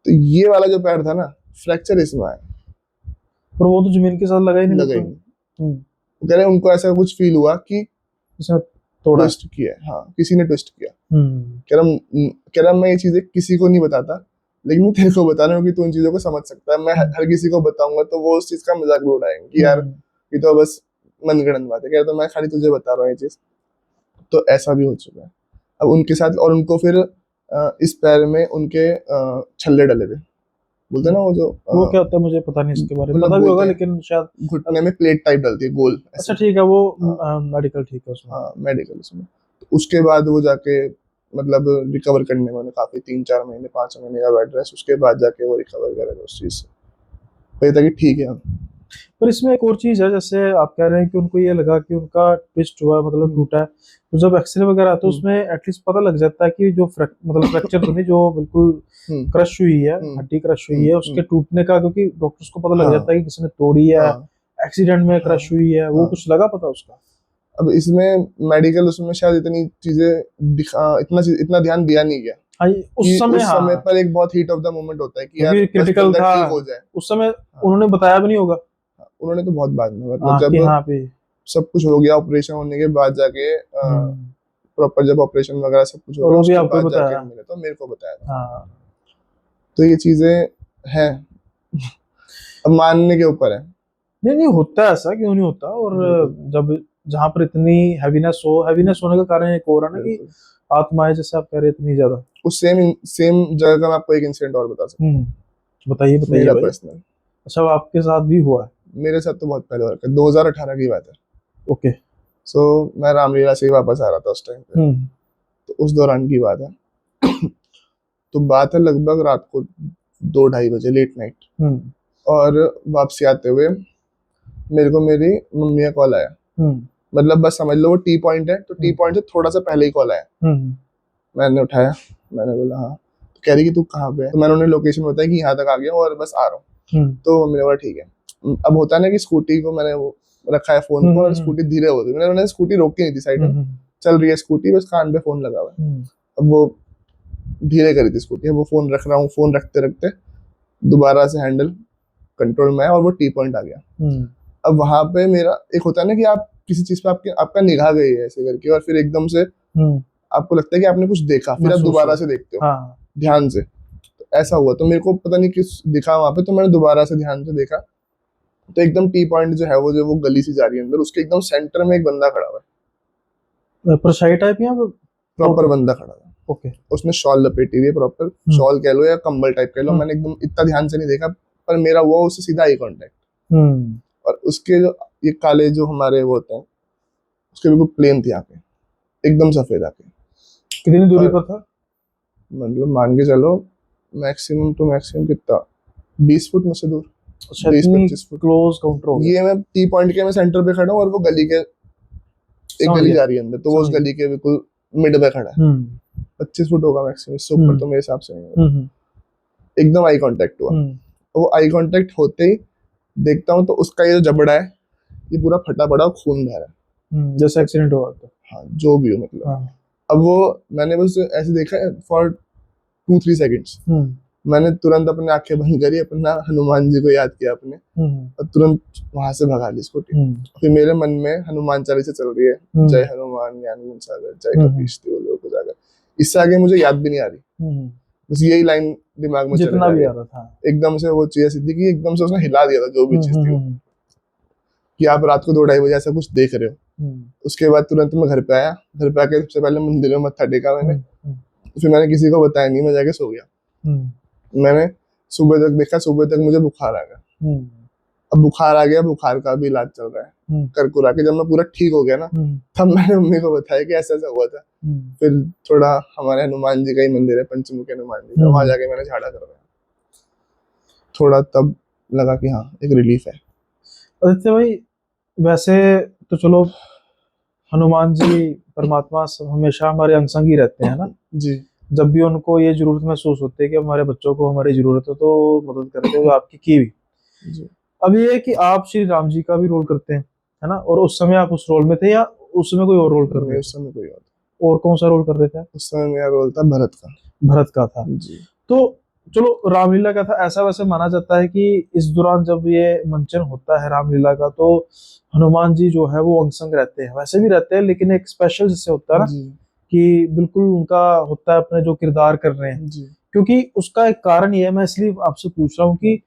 Speaker 2: तो ये वाला जो पैर था ना, फ्रैक्चर इसमें आया,
Speaker 1: पर वो तो जमीन के साथ लगा ही नहीं।
Speaker 2: कह रहे उनको ऐसा कुछ फील हुआ कि
Speaker 1: तोड़ा,
Speaker 2: ट्विस्ट किया। हाँ, किसी ने ट्विस्ट किया। कह रहा मैं ये चीजें किसी को नहीं बताता, लेकिन मैं तेरे को बता रहा हूँ कि तू इन चीजों को समझ सकता है। मैं हर किसी को बताऊंगा तो वो उस चीज का मजाक भी उड़ाएंगे कि यार ये तो बस मनगढ़ंत बात है। कह रहा तो मैं खाली तुझे बता रहा हूँ ये चीज। तो ऐसा भी हो चुका है अब उनके साथ। और उनको फिर इस पैर में उनके छल्ले डले थे, बोलते ना वो
Speaker 1: क्या होता है मुझे पता नहीं, इसके बारे में पता भी होगा लेकिन शायद
Speaker 2: घुटने में प्लेट टाइप डलती है गोल।
Speaker 1: अच्छा, ठीक है, वो मेडिकल, ठीक है उसमें।
Speaker 2: हाँ, मेडिकल उसमें। तो उसके बाद वो जाके मतलब रिकवर करने में काफी 3-4 महीने 5 महीने का बेड रेस्ट, उसके बाद जाके वो रिकवर करेगा उस चीज से, फिर तक ठीक है।
Speaker 1: पर इसमें एक और चीज है, जैसे आप कह रहे हैं कि उनको ये लगा कि उनका ट्विस्ट हुआ, मतलब टूटा है, तो जब एक्सरे वगैरह आता है उसमें एटलीस्ट पता लग जाता है कि जो मतलब फ्रैक्चर तो नहीं, जो बिल्कुल क्रश हुई है, हड्डी क्रश हुई है, उसके टूटने का, क्योंकि डॉक्टर्स को पता लग जाता है कि किसी ने तोड़ी है, एक्सीडेंट में क्रश हुई है, वो कुछ लगा पता उसका?
Speaker 2: अब इसमें मेडिकल उसमें शायद इतनी चीजें इतना ध्यान दिया नहीं गया।
Speaker 1: उस समय
Speaker 2: पर एक बहुत हीट ऑफ द मोमेंट होता है कि यार
Speaker 1: क्रिटिकल था,
Speaker 2: हो जाए।
Speaker 1: उस समय उन्होंने बताया भी नहीं होगा।
Speaker 2: उन्होंने तो बहुत बाद में, मतलब जब सब कुछ हो गया, ऑपरेशन होने के बाद जाके प्रॉपर जब ऑपरेशन वगैरह सब कुछ
Speaker 1: और
Speaker 2: होगा
Speaker 1: वो भी
Speaker 2: उसके
Speaker 1: आपको
Speaker 2: बाद जाके
Speaker 1: बताया?
Speaker 2: मिले, तो मेरे को बताया था।
Speaker 1: हाँ।
Speaker 2: तो ये चीजें हैं, अब मानने के ऊपर है।
Speaker 1: नहीं नहीं, होता है ऐसा, क्यों नहीं होता। और
Speaker 2: बिल्कुल
Speaker 1: जब जहाँ पर इतनी हैवीनेस होने का कारण एक और है ना कि
Speaker 2: बिल्कुल।
Speaker 1: आत्माएं, जैसे आप कह रहे हैं, इतनी ज्यादा।
Speaker 2: उस सेम सेम जगह का मैं आपको एक इंसिडेंट और बता सकता
Speaker 1: बताइए
Speaker 2: हूँ,
Speaker 1: बताइए
Speaker 2: मेरा
Speaker 1: भाई।
Speaker 2: पर्सनल।
Speaker 1: अच्छा, वो आपके साथ भी हुआ है?
Speaker 2: मेरे साथ तो बहुत पहले हो रखा है, 2018 की बात है।
Speaker 1: ओके।
Speaker 2: सो मैं रामलीला से ही वापस आ रहा था उस टाइम पे,
Speaker 1: हम्म।
Speaker 2: तो उस दौरान की बात है। तो बात है लगभग रात को 2-2:30 बजे, लेट नाइट।
Speaker 1: हम्म।
Speaker 2: और वापसी आते हुए मेरे को मेरी मम्मी का कॉल आया।
Speaker 1: हम्म।
Speaker 2: मतलब बस समझ लो वो टी पॉइंट है, तो टी
Speaker 1: हम्म।
Speaker 2: पॉइंट से थोड़ा सा पहले ही कॉल आया।
Speaker 1: हम्म।
Speaker 2: मैंने उठाया, मैंने बोला हाँ। तो कह रही कि तू कहाँ पे है, तो मैंने उन्हें लोकेशन बताई कि यहाँ तक आ गया हूँ और बस आ रहा हूँ। तो मम्मी ने बोला ठीक है। अब होता है ना कि स्कूटी को मैंने वो रखा है फोन को, और स्कूटी धीरे हो गई, मैंने स्कूटी रोकी नहीं थी साइड में, चल रही है स्कूटी, बस कान पे फोन लगा हुआ है। अब वो धीरे करी थी स्कूटी, अब वो फोन रख रहा हूँ, फोन रखते रखते दोबारा से हैंडल कंट्रोल में आया और वो टी पॉइंट आ गया। अब वहां पे मेरा एक होता है ना कि आप किसी चीज पे आपका निगाह गई है ऐसे करके, और फिर एकदम से आपको लगता है कि आपने कुछ देखा, फिर आप
Speaker 1: महसूस
Speaker 2: दोबारा
Speaker 1: हुआ।
Speaker 2: से देखते हो
Speaker 1: हाँ।
Speaker 2: ध्यान से। तो ऐसा हुआ, तो मेरे को पता नहीं किस दिखा वहां पे, तो मैंने दोबारा से ध्यान से देखा, तो एकदम टी पॉइंट जो है वो, जो वो गली सी जा रही है अंदर, उसके एकदम सेंटर में एक बंदा खड़ा हुआ है।
Speaker 1: परछाई टाइप या
Speaker 2: प्रॉपर बंदा खड़ा था,
Speaker 1: ओके।
Speaker 2: उसने शॉल लपेटी हुई है, प्रॉपर शॉल कह लो या कंबल टाइप कह लो। मैंने एकदम इतना ध्यान से नहीं देखा, पर मेरा हुआ उससे सीधा आई कांटेक्ट। और उसके जो ये काले जो हमारे वो होते हैं, उसके बिल्कुल प्लेन थे आके, एकदम सफेद आके।
Speaker 1: कितनी दूरी
Speaker 2: और
Speaker 1: पर था?
Speaker 2: मतलब मान के चलो मैक्सिमम टू मैक्सिमम कितना, 20 फुट मुझसे दूर,
Speaker 1: अच्छा,
Speaker 2: 20-25 फुट।
Speaker 1: क्लोज काउंटर हो गया।
Speaker 2: ये मैं टी पॉइंट के मैं सेंटर पे खड़ा हूँ, और वो गली के, एक
Speaker 1: समझ
Speaker 2: गली
Speaker 1: गया,
Speaker 2: जा रही है अंदर, तो वो उस
Speaker 1: समझ गया।
Speaker 2: गली के बिल्कुल मिड पे खड़ा है। 25 फुट होगा मैक्सिमम, इससे ऊपर तो मेरे हिसाब से नहीं होगा। एकदम आई कांटेक्ट हुआ। वो आई कांटेक्ट होते ही देखता हूँ तो उसका ये जो जबड़ा है, ये पूरा फटा पड़ा और खून बह रहा है।
Speaker 1: जैसे एक्सीडेंट हुआ था।
Speaker 2: हाँ, जो भी हो मतलब।
Speaker 1: हाँ।
Speaker 2: अब वो मैंने बस ऐसे देखा फॉर 2-3 सेकेंड्स, मैंने तुरंत अपने आंखें बंद करी, अपना हनुमान जी को याद किया अपने, और तुरंत वहां से भगा ली स्कूटी। फिर मेरे मन में हनुमान चालीसा चल रही है, जय हनुमान ज्ञान गुण सागर, जय कपीश तिहु लोक उजागर। इससे आगे मुझे याद भी नहीं आ रही, बस यही लाइन दिमाग में चले
Speaker 1: जितना
Speaker 2: जा
Speaker 1: भी
Speaker 2: रही
Speaker 1: आ
Speaker 2: है।
Speaker 1: रहा था।
Speaker 2: एकदम से वो चीज ऐसी थी कि एकदम से उसने हिला दिया था जो भी चीज थी वो, कि आप रात को 2-2:30 बजे ऐसा कुछ देख रहे हो। उसके बाद तुरंत मैं घर पे आया, घर पे आके सबसे पहले मंदिर में मत्था टेका मैंने, फिर मैंने किसी को बताया नहीं, मैं जाके सो गया। मैंने सुबह तक देखा, सुबह तक मुझे बुखार आ गया। अब बुखार आ गया, बुखार का भी इलाज चल रहा है कर कुरा के। जब मैं पूरा ठीक हो गया ना, तब मैंने मम्मी को बताया कि ऐसा ऐसा हुआ था। फिर थोड़ा हमारे हनुमान जी का ही मंदिर है, पंचमुखी हनुमान जी का, वहां जाके मैंने झाड़ा करवाया, थोड़ा तब लगा कि हाँ एक रिलीफ है।
Speaker 1: आदित्य भाई, वैसे तो चलो, हनुमान जी परमात्मा हमेशा हमारे अंग संग ही रहते हैं ना।
Speaker 2: जी।
Speaker 1: जब भी उनको ये जरूरत महसूस होती है कि हमारे बच्चों को हमारी जरूरत है, तो मदद करते हुए आपकी की भी।
Speaker 2: जी।
Speaker 1: अब ये है कि आप श्री राम जी का भी रोल करते हैं, है ना, और उस समय आप उस रोल में थे या उस समय कोई और रोल कर
Speaker 2: नहीं,
Speaker 1: रहे
Speaker 2: उस
Speaker 1: थे?
Speaker 2: समय कोई और,
Speaker 1: और कौन सा रोल कर रहे थे आप?
Speaker 2: उस समय मेरा रोल था भरत का।
Speaker 1: भरत का था।
Speaker 2: जी।
Speaker 1: तो चलो, रामलीला का था, ऐसा वैसे माना जाता है कि इस दौरान जब ये मंचन होता है रामलीला का, तो हनुमान जी जो है वो अंग संग रहते हैं, वैसे भी रहते हैं, लेकिन एक स्पेशल जिससे होता है ना
Speaker 2: जी।
Speaker 1: कि बिल्कुल उनका होता है अपने जो किरदार कर रहे हैं।
Speaker 2: जी।
Speaker 1: क्योंकि उसका एक कारण ये है, मैं इसलिए आपसे पूछ रहा हूँ कि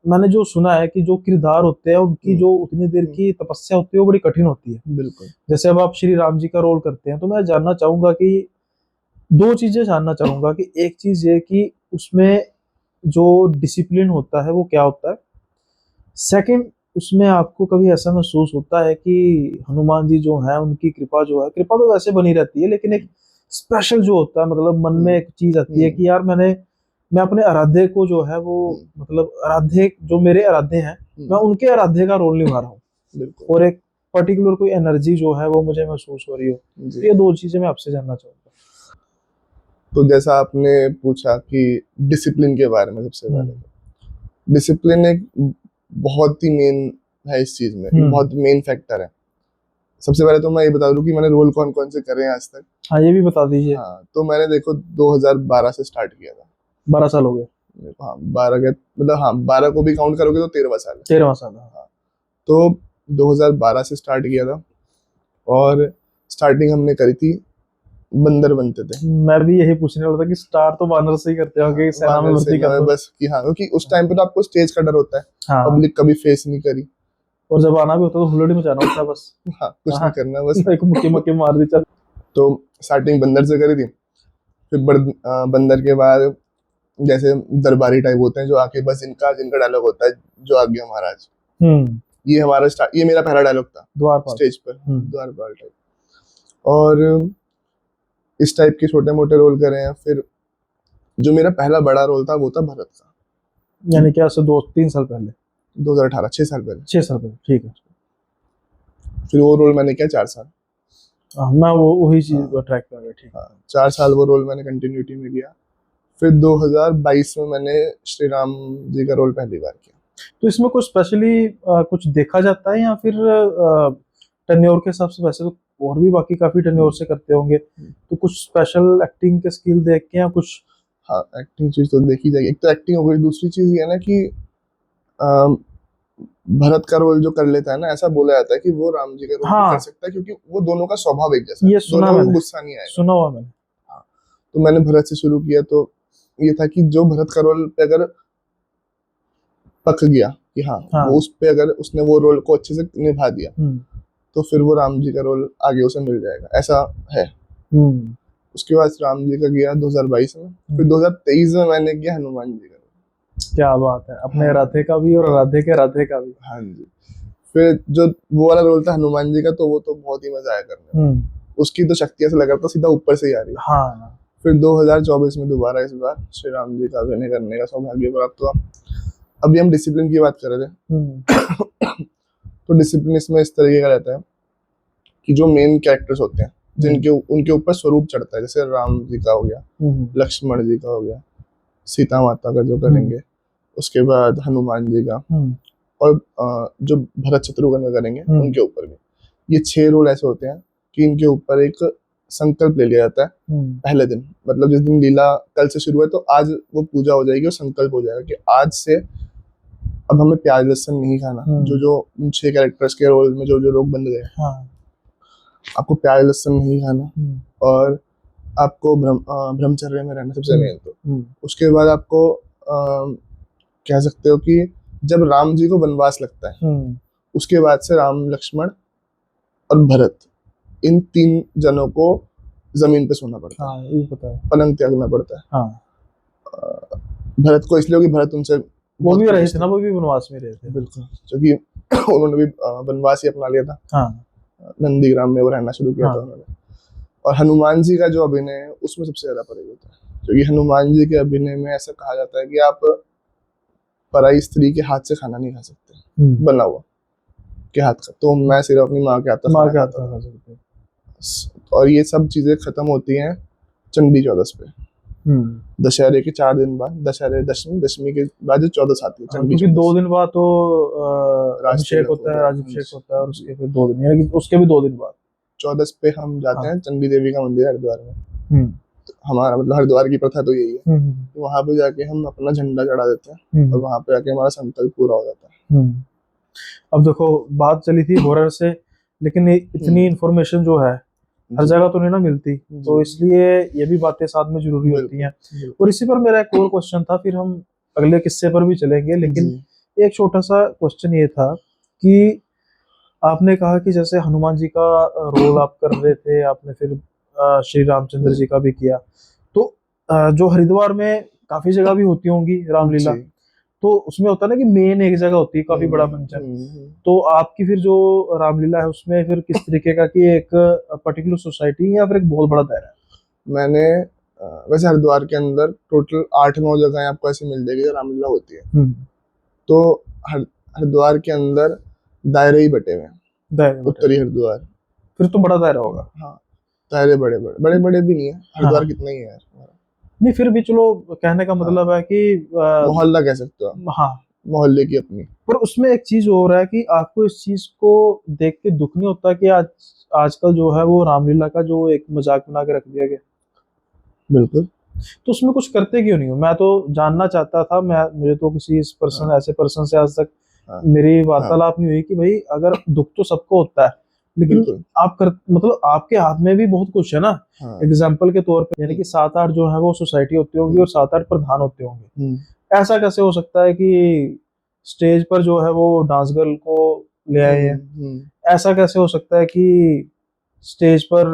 Speaker 1: मैंने जो सुना है कि जो किरदार होते हैं उनकी जो उतनी देर की तपस्या होती है वो बड़ी कठिन होती है।
Speaker 2: बिल्कुल।
Speaker 1: जैसे अब आप श्री राम जी का रोल करते हैं, तो मैं जानना चाहूंगा कि दो चीजें जानना चाहूंगा कि एक चीज ये कि उसमें जो डिसिप्लिन होता है वो क्या होता है। सेकंड, उसमें आपको कभी ऐसा महसूस होता है कि हनुमान जी जो है उनकी कृपा जो है, कृपा तो वैसे बनी रहती है, लेकिन एक स्पेशल जो होता है, मतलब मन में एक चीज आती है कि यार मैं अपने आराध्य को जो है वो, मतलब आराध्य जो मेरे आराध्य हैं, मैं उनके आराध्य का रोल निभा रहा हूँ, और एक पर्टिकुलर कोई एनर्जी जो है वो मुझे महसूस हो रही हो। तो ये दो चीजें मैं आपसे जानना चाहूंगा।
Speaker 2: तो जैसा आपने पूछा कि डिसिप्लिन के बारे में, सबसे पहले डिसिप्लिन एक बहुत ही मेन है इस चीज में, एक बहुत मेन फैक्टर है। सबसे पहले तो मैं ये बता दूं कि मैंने रोल कौन कौन से करे हैं आज तक।
Speaker 1: हाँ, ये भी बता दीजिए।
Speaker 2: हाँ, तो मैंने देखो 2012 से स्टार्ट किया था।
Speaker 1: 12 साल हो गए।
Speaker 2: हाँ, 12 के मतलब, हाँ 12 को भी काउंट करोगे तो 13वां साल है।
Speaker 1: 13वां साल।
Speaker 2: हाँ, तो 2012 से स्टार्ट किया था, और स्टार्टिंग हमने करी थी, बंदर बनते थे।
Speaker 1: मैं भी यही पूछने वाला था कि स्टार्ट तो बानर से ही करते होंगे, सेना में
Speaker 2: वानर
Speaker 1: भर्ती
Speaker 2: सेना
Speaker 1: कर
Speaker 2: में
Speaker 1: दो।
Speaker 2: बस कि हाँ, क्योंकि उस टाइम पे तो आपको स्टेज का डर होता है,
Speaker 1: हाँ,
Speaker 2: पब्लिक कभी फेस नहीं करी।
Speaker 1: और जब आना भी होता है तो हुल्लड़ी मचाना होता है बस।
Speaker 2: हाँ, कुछ
Speaker 1: हाँ,
Speaker 2: नहीं करना बस।
Speaker 1: एक मुक्की मुक्की मार दी चल।
Speaker 2: तो स्टार्टिंग बंदर से करी थी, फिर बंदर के बाद जैसे दरबारी टाइप होते हैं जो आके बस इनका जिनका डायलॉग होता है, जो आ गया महाराज,
Speaker 1: हम्म।
Speaker 2: ये मेरा पहला डायलॉग था
Speaker 1: द्वारपाल।
Speaker 2: स्टेज पर, द्वारपाल टाइप। और इस टाइप के छोटे मोटे रोल करे हैं। फिर जो मेरा पहला बड़ा रोल था वो था भरत का,
Speaker 1: यानी क्या, से 2-3 साल पहले?
Speaker 2: 2018, 6 साल पहले।
Speaker 1: 6 साल पहले, ठीक है।
Speaker 2: फिर वो रोल मैंने किया 4 साल।
Speaker 1: हाँ, मैं वही चीज
Speaker 2: हाँ।
Speaker 1: ट्रैक कर रहा, ठीक है।
Speaker 2: हाँ, 4 साल वो रोल मैंने कंटिन्यूटी में किया। फिर 2022 में मैंने श्री राम जी का रोल पहली बार किया।
Speaker 1: तो इसमें कुछ स्पेशली कुछ देखा जाता है, या फिर टेन्योर के हिसाब से? वैसे तो और भी बाकी काफी टेन्योर से करते होंगे, तो कुछ स्पेशल एक्टिंग के स्किल देख के या कुछ?
Speaker 2: हाँ, एक्टिंग चीज तो देखी जाएगी। एक तो एक्टिंग हो गई, दूसरी चीज ये है ना कि अम, भरत का रोल जो कर लेता है ना, ऐसा बोला जाता है कि वो राम जी का रोल भी
Speaker 1: हाँ,
Speaker 2: कर सकता है, क्योंकि वो दोनों का स्वभाव एक जैसा है,
Speaker 1: ये सुना
Speaker 2: दोनों को
Speaker 1: मैंने,
Speaker 2: गुस्सा नहीं आएगा।
Speaker 1: सुना हुआ मैंने।
Speaker 2: हाँ, तो मैंने भरत से शुरू किया, तो ये था कि जो भरत का रोल पे अगर पक गया कि हाँ,
Speaker 1: हाँ।
Speaker 2: वो उस पे अगर उसने वो रोल को अच्छे से निभा दिया,
Speaker 1: हम्म।
Speaker 2: तो फिर वो राम जी का रोल आगे उसे मिल जाएगा, ऐसा है।
Speaker 1: हम्म।
Speaker 2: उसके बाद राम जी का किया 2022 में। फिर 2023 में मैंने किया हनुमान जी का रोल।
Speaker 1: क्या बात है, अपने
Speaker 2: हाँ।
Speaker 1: राधे का भी और राधे के राधे का भी।
Speaker 2: हाँ जी। फिर जो वो वाला रोल था हनुमान जी का, तो वो तो बहुत ही मजा आया करने में। उसकी तो शक्ति ऐसा लग रहा था सीधा ऊपर से ही आ रही है।
Speaker 1: हाँ।
Speaker 2: फिर 2024 में दोबारा इस बार श्री राम जी का अभिनय करने का सौभाग्य प्राप्त हुआ। अभी हम डिसिप्लिन की बात कर रहे थे। तो डिसिप्लिन इसमें इस तरीके का रहता है कि जो मेन कैरेक्टर्स होते हैं, जिनके उनके ऊपर स्वरूप चढ़ता है, जैसे राम जी का हो गया, लक्ष्मण जी का हो गया, सीता माता का जो करेंगे, उसके बाद हनुमान जी का, और जो भरत शत्रुघ्न का करेंगे उनके ऊपर भी। ये 6 रोल ऐसे होते हैं कि इनके ऊपर एक संकल्प ले लिया जाता है पहले दिन। मतलब जिस दिन लीला कल से शुरू है, तो आज वो पूजा हो जाएगी और संकल्प हो जाएगा कि आज से अब हमें प्याज लहसुन नहीं खाना। जो जो 6 कैरेक्टर्स के रोल में जो जो लोग बन गए, आपको प्याज लहसुन नहीं खाना, और आपको ब्रह्मचर्य में रहना सबसे मेन। तो उसके बाद आपको कह सकते हो कि जब राम जी को वनवास लगता है, उसके बाद से राम, लक्ष्मण और भरत, इन 3 जनों को जमीन पे सोना पड़ता है।
Speaker 1: हाँ, ये पता है।
Speaker 2: पलंग त्यागना पड़ता है।
Speaker 1: हाँ।
Speaker 2: भरत को इसलिए कि भरत उनसे
Speaker 1: वो भी रहे थे ना, वो भी वनवास में रहे थे।
Speaker 2: बिल्कुल, क्योंकि उन्होंने भी वनवास ही अपना लिया था।
Speaker 1: हाँ।
Speaker 2: नंदीग्राम में वो रहना शुरू किया था उन्होंने। और हनुमान जी का जो अभिनय है उसमें सबसे ज्यादा प्रयोग होता है, क्योंकि हनुमान जी के अभिनय में ऐसा कहा जाता है कि आप पराई स्त्री के हाथ से खाना नहीं खा सकते, बना हुआ के हाथ का। तो मैं सिर्फ अपनी माँ के हाथ का खाना खाता था। और ये सब चीजें खत्म होती हैं चंडी चौदस पे, दशहरे के 4 दिन बाद, दशहरे दशमी, दशमी के बाद जो 14 आती है,
Speaker 1: क्योंकि 2 दिन बाद तो अभिषेक होता है, राजाभिषेक होता है, और उसके फिर 2 दिन, यानी कि उसके भी 2 दिन बाद
Speaker 2: 14 पे हम जाते हैं चंडी देवी का मंदिर हरिद्वार में। हमारा मतलब हरिद्वार की प्रथा तो यही है, तो वहां पे जाके हम अपना झंडा चढ़ा देते हैं, और वहां पे जाके हमारा संकल्प पूरा हो जाता है।
Speaker 1: अब देखो, बात चली थी हॉरर से, लेकिन इतनी इन्फॉर्मेशन जो है हर जगह तो नहीं ना मिलती, तो इसलिए ये भी बातें साथ में जरूरी होती हैं। और इसी पर मेरा एक और क्वेश्चन था, फिर हम अगले किस्से पर भी चलेंगे, लेकिन एक छोटा सा क्वेश्चन ये था कि आपने कहा कि जैसे हनुमान जी का रोल आप कर रहे थे, आपने फिर श्री रामचंद्र जी का भी किया, तो जो हरिद्वार में काफी जगह भी होती होंगी रामलीला, तो उसमें होता है ना कि मेन एक जगह होती है काफी बड़ा मंचन, तो आपकी फिर जो रामलीला है उसमें फिर किस तरीके का, कि एक पर्टिकुलर सोसाइटी या फिर एक बहुत बड़ा दायरा है?
Speaker 2: मैंने वैसे हरिद्वार के अंदर टोटल 8-9 जगह आपको ऐसी मिल जाएगी जहाँ रामलीला होती है। तो हरिद्वार के अंदर दायरे ही बटे हुए हैं, उत्तरी हरिद्वार।
Speaker 1: फिर तो बड़ा दायरा होगा।
Speaker 2: हाँ, दायरे बड़े बड़े भी नहीं है, हरिद्वार कितना ही है यार।
Speaker 1: नहीं, फिर भी चलो, कहने का मतलब है कि
Speaker 2: मोहल्ला कह सकते हो।
Speaker 1: हाँ,
Speaker 2: मोहल्ले की अपनी।
Speaker 1: पर उसमें एक चीज हो रहा है कि आपको इस चीज को देख के दुख नहीं होता कि आजकल जो है वो रामलीला का जो एक मजाक बना के रख दिया गया?
Speaker 2: बिल्कुल।
Speaker 1: तो उसमें कुछ करते क्यों नहीं हो? मैं तो जानना चाहता था। मुझे तो किसी इस पर्सन ऐसे पर्सन से आज तक मेरी वार्तालाप नहीं हुई कि भाई अगर दुख तो सबको होता है, लेकिन
Speaker 2: बिल्कुल।
Speaker 1: आप कर मतलब आपके हाथ में भी बहुत कुछ है ना।
Speaker 2: हाँ।
Speaker 1: एग्जाम्पल के तौर पे यानी कि 7-8 जो है वो सोसाइटी होती होगी और 7-8 प्रधान होते होंगे। ऐसा कैसे हो सकता है कि स्टेज पर जो है वो डांस गर्ल को ले आए हैं? ऐसा कैसे हो सकता है कि स्टेज पर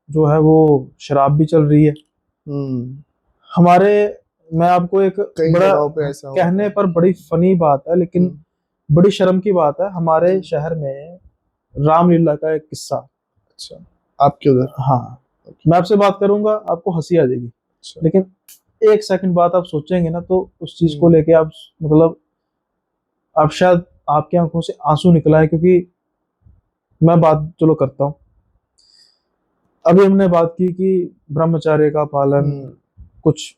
Speaker 1: जो है वो शराब भी चल रही है? हमारे मैं आपको एक
Speaker 2: कई
Speaker 1: बड़ा
Speaker 2: जगहों पे ऐसा होता
Speaker 1: कहने
Speaker 2: है।
Speaker 1: पर बड़ी फनी बात है, लेकिन बड़ी शर्म की बात है, हमारे
Speaker 2: जी।
Speaker 1: शहर में रामलीला का एक किस्सा।
Speaker 2: अच्छा, आपके उधर?
Speaker 1: हाँ, मैं आपसे बात करूंगा, आपको हंसी आ जाएगी,
Speaker 2: अच्छा।
Speaker 1: लेकिन एक सेकंड बाद आप सोचेंगे ना तो उस चीज को लेके आप मतलब आप शायद आपकी आंखों से आंसू निकल आए, क्योंकि मैं बात चलो करता हूँ। अभी हमने बात की कि ब्रह्मचर्य का पालन, कुछ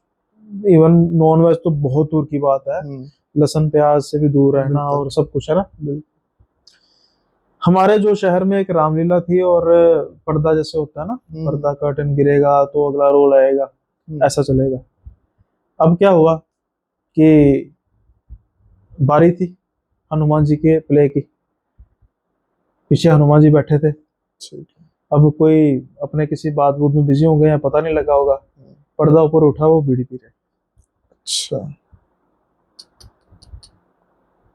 Speaker 1: इवन नॉन वेज तो बहुत दूर की बात है, लहसुन प्याज से भी दूर रहना
Speaker 2: बिल्कुल।
Speaker 1: और सब कुछ है ना।
Speaker 2: बिल्कुल।
Speaker 1: हमारे जो शहर में एक रामलीला थी और पर्दा जैसे होता है ना, पर्दा कर्टन गिरेगा तो अगला रोल आएगा, ऐसा चलेगा। अब क्या हुआ कि बारी थी हनुमान जी के प्ले की, पीछे हनुमान जी बैठे थे।
Speaker 2: ठीक है।
Speaker 1: अब कोई अपने किसी बात बूत में बिजी हो गए हैं, पता नहीं लगा होगा, पर्दा ऊपर उठा, वो बीड़ी पी रहे।
Speaker 2: अच्छा,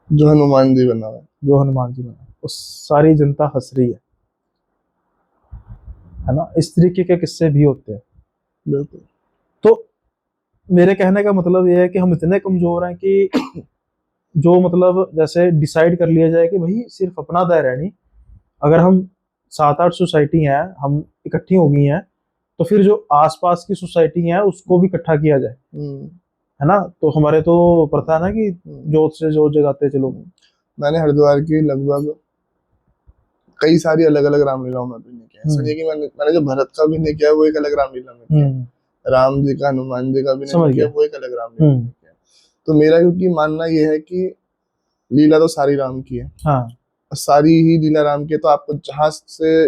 Speaker 2: जो हनुमान जी बना हुआ है।
Speaker 1: जो हनुमान जी बना, उस सारी जनता हंस रही है ना। इस तरीके के किस्से भी होते हैं।
Speaker 2: बिल्कुल।
Speaker 1: तो मेरे कहने का मतलब ये है कि हम इतने कमजोर हैं कि जो मतलब जैसे डिसाइड कर लिया जाए कि भाई सिर्फ अपना दायरा नहीं, अगर हम 7-8 सोसाइटी हैं, हम इकट्ठी हो गई हैं, तो फिर जो आसपास की सोसाइटी है उसको भी इकट्ठा किया जाए, है ना। तो हमारे तो प्रथा है ना कि जोत से जोत जगाते चलो।
Speaker 2: मैंने हरिद्वार की लगभग कई सारी अलग अलग रामलीलाओं में अभिनय किया है। समझिए कि मैंने जो भरत का अभिनय किया है वो एक अलग रामलीला में किया है। राम जी का, हनुमान जी का अभिनय
Speaker 1: समझ
Speaker 2: किया
Speaker 1: गया।
Speaker 2: वो एक अलग रामलीला में किया है। तो मेरा क्योंकि मानना ये है कि लीला तो सारी राम की है,
Speaker 1: हाँ,
Speaker 2: और सारी ही लीला राम की है, तो आपको जहां से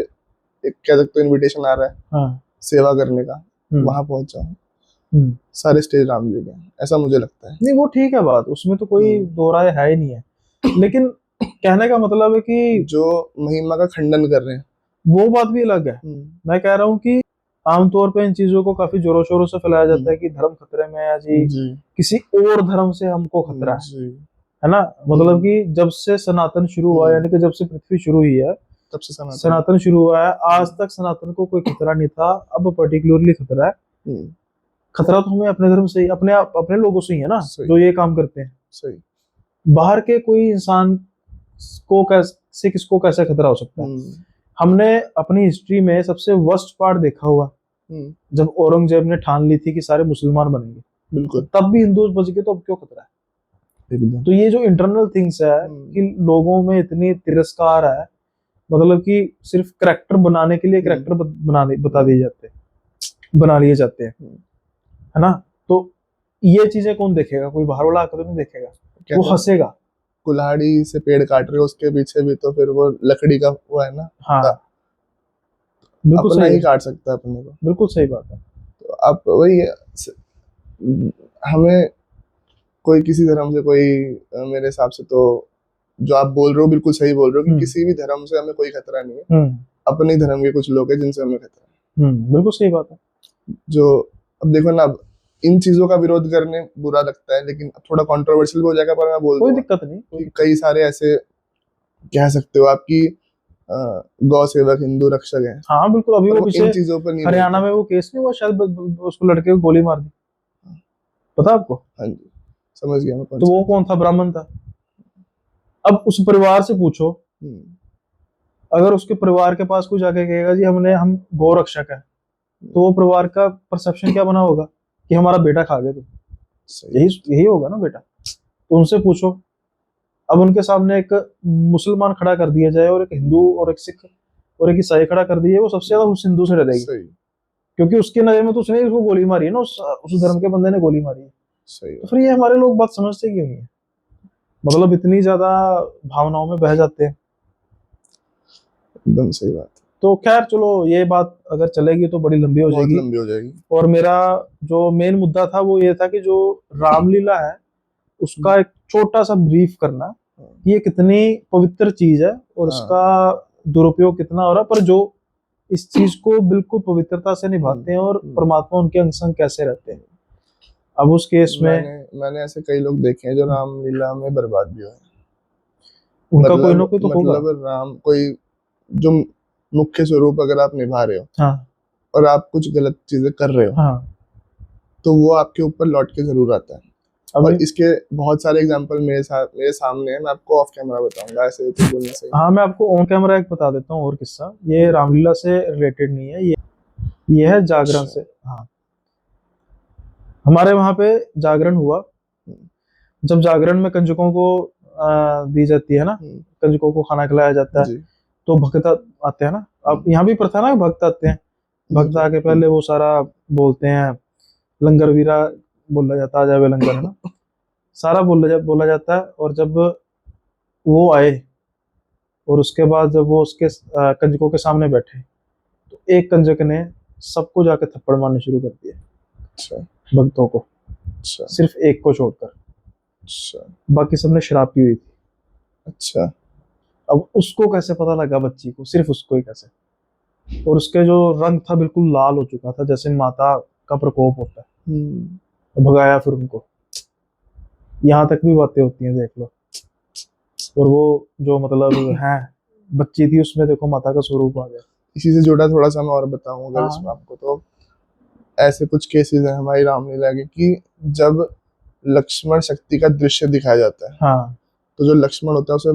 Speaker 2: एक कह सकते हो इनविटेशन आ रहा है
Speaker 1: हाँ,
Speaker 2: सेवा करने का, वहां पहुंच जाओ। सारे स्टेज राम जी के हैं, ऐसा मुझे लगता है।
Speaker 1: नहीं वो ठीक है बात, उसमें तो कोई दो राय है ही नहीं है, लेकिन कहने का मतलब है कि
Speaker 2: जो महिमा का खंडन कर रहे हैं
Speaker 1: वो बात भी अलग है। मैं कह रहा हूँ कि आमतौर पे इन चीजों को काफी जोरों शोरों से फैलाया जाता है कि धर्म खतरे में है जी, किसी और धर्म से हमको खतरा है ना। मतलब कि जब से सनातन शुरू हुआ, यानी कि जब से पृथ्वी शुरू हुई है
Speaker 2: तब से
Speaker 1: सनातन शुरू हुआ है, आज तक सनातन को कोई खतरा नहीं था, अब पर्टिकुलरली खतरा है। खतरा तो हमें अपने धर्म से ही, अपने लोगों से ही है ना, जो ये काम करते हैं।
Speaker 2: सही।
Speaker 1: बाहर के कोई इंसान को कैसे, किसको कैसे खतरा हो सकता है? हमने अपनी हिस्ट्री में सबसे वर्स्ट पार्ट देखा हुआ जब औरंगजेब ने ठान ली थी कि सारे मुसलमान बनेंगे,
Speaker 2: बिल्कुल,
Speaker 1: तब भी हिंदू बच गए, तो अब क्यों खतरा है? तो ये जो इंटरनल थिंग्स है कि लोगों में इतनी तिरस्कार है, मतलब कि सिर्फ करेक्टर बनाने के लिए करेक्टर बनाने बता दिए जाते हैं, बना लिए जाते हैं, है ना। तो ये चीजें कौन देखेगा? कोई बाहर वाला आकर तो नहीं देखेगा, वो हंसेगा।
Speaker 2: कुल्हाड़ी से पेड़ काट रहे हो, उसके पीछे भी तो फिर वो लकड़ी का वो है ना।
Speaker 1: हाँ, बिल्कुल
Speaker 2: अपना
Speaker 1: सही
Speaker 2: ही
Speaker 1: है,
Speaker 2: काट सकता है अपने को।
Speaker 1: बिल्कुल सही बात है।
Speaker 2: तो आप वही हमें कोई किसी धर्म से कोई मेरे हिसाब से तो जो आप बोल रहे हो बिल्कुल सही बोल रहे हो कि किसी भी धर्म से हमें कोई खतरा नहीं है। अपने धर्म के कुछ लोग हैं जिनसे हमें खतरा है।
Speaker 1: बिल्कुल सही बात है।
Speaker 2: जो अब देखो ना, अब इन चीजों का विरोध करने बुरा लगता है, लेकिन थोड़ा कंट्रोवर्शियल भी हो जाएगा, पर मैं बोल
Speaker 1: कोई
Speaker 2: दूंगा
Speaker 1: दिक्कत नहीं,
Speaker 2: कि कई सारे ऐसे कह सकते हो आपकी गौ सेवक हिंदू रक्षक हैं।
Speaker 1: हाँ बिल्कुल, अभी वो पीछे
Speaker 2: इन चीजों पर नहीं
Speaker 1: हरियाणा
Speaker 2: बोलते।
Speaker 1: में वो केस नहीं हुआ शायद, उसको लड़के को गोली मार दी, पता आपको?
Speaker 2: हाँ जी, समझ गया मैं
Speaker 1: तो वो कौन था? ब्राह्मण था। अब उस परिवार से पूछो, अगर उसके परिवार के पास कोई जाके कहेगा जी हम गौ रक्षक है, तो वो परिवार का परसेप्शन क्या बना होगा कि हमारा बेटा खा गया, तो यही यही होगा ना बेटा। तो उनसे पूछो, अब उनके सामने एक मुसलमान खड़ा कर दिया जाए और एक हिंदू और एक सिख और एक ईसाई खड़ा कर दिए, वो सबसे ज्यादा उस हिंदू से डरेगी, क्योंकि उसकी नजर में तो उसने उसको गोली मारी है ना, उस धर्म के बंदे ने गोली मारी है। तो फिर ये हमारे लोग बात समझते क्यों नहीं है? मतलब इतनी ज्यादा भावनाओं में बह जाते हैं।
Speaker 2: एकदम सही बात।
Speaker 1: तो खैर चलो, ये बात अगर चलेगी तो बड़ी लंबी हो जाएगी।
Speaker 2: लंबी हो जाएगी।
Speaker 1: और मेरा जो मेन मुद्दा था वो ये था कि जो रामलीला है उसका एक छोटा सा ब्रीफ करना, ये कितनी पवित्र चीज है और इसका दुरुपयोग कितना हो रहा है, पर जो इस चीज को बिल्कुल पवित्रता से निभाते हैं और परमात्मा उनके अंग संग कैसे रहते हैं। अब उस केस में
Speaker 2: मैंने ऐसे कई लोग देखे हैं जो रामलीला में बर्बाद भी हुए हैं।
Speaker 1: उनका कोई ना कोई तो होगा।
Speaker 2: मतलब राम कोई जो मुख्य स्वरूप अगर आप निभा रहे हो,
Speaker 1: हाँ,
Speaker 2: और आप कुछ गलत चीजें कर रहे हो,
Speaker 1: हाँ,
Speaker 2: तो वो आपके ऊपर लौट के जरूर आता है। और
Speaker 1: अभी
Speaker 2: इसके बहुत सारे एग्जांपल मेरे सामने है, मैं आपको ऑफ कैमरा बताऊंगा, ऐसे तो बोलना सही।
Speaker 1: हाँ, मैं आपको ऑन कैमरा एक बता देता हूँ और किस्सा, ये रामलीला से रिलेटेड नहीं है, ये है जागरण से। हाँ, हमारे वहां पे जागरण हुआ। जब जागरण में कंजकों को दी जाती है ना, कंजकों को खाना खिलाया जाता है,
Speaker 2: जी।
Speaker 1: तो भक्त आते हैं ना। अब यहाँ भी प्रथा ना, भक्त आते हैं, भक्त आके पहले वो सारा बोलते हैं, लंगर वीरा बोला जाता है, जावे लंगर, है ना, सारा बोला जाता है। और जब वो आए और उसके बाद जब वो उसके कंजकों के सामने बैठे, तो एक कंजक ने सबको जाके थप्पड़ मारने शुरू कर दिए।
Speaker 2: अच्छा।
Speaker 1: भक्तों को,
Speaker 2: अच्छा।
Speaker 1: सिर्फ एक को छोड़कर।
Speaker 2: अच्छा।
Speaker 1: बाकी सबने शराब पी हुई थी।
Speaker 2: अच्छा।
Speaker 1: अब उसको कैसे पता लगा, बच्ची को, सिर्फ उसको ही कैसे? और उसके जो रंग था बिल्कुल लाल हो चुका था, जैसे माता का प्रकोप होता है। तो भगाया फिर उनको। यहाँ तक भी बातें होती हैं, देख लो। और वो जो मतलब है बच्ची थी, उसमें देखो माता का स्वरूप आ गया।
Speaker 2: इसी से जुड़ा थोड़ा सा मैं और बताऊंगा
Speaker 1: हाँ,
Speaker 2: इसमें आपको। तो ऐसे कुछ केसेस हैं हमारी रामलीला के कि जब लक्ष्मण शक्ति का दृश्य दिखाया जाता है,
Speaker 1: हाँ,
Speaker 2: तो जो लक्ष्मण होता है उसे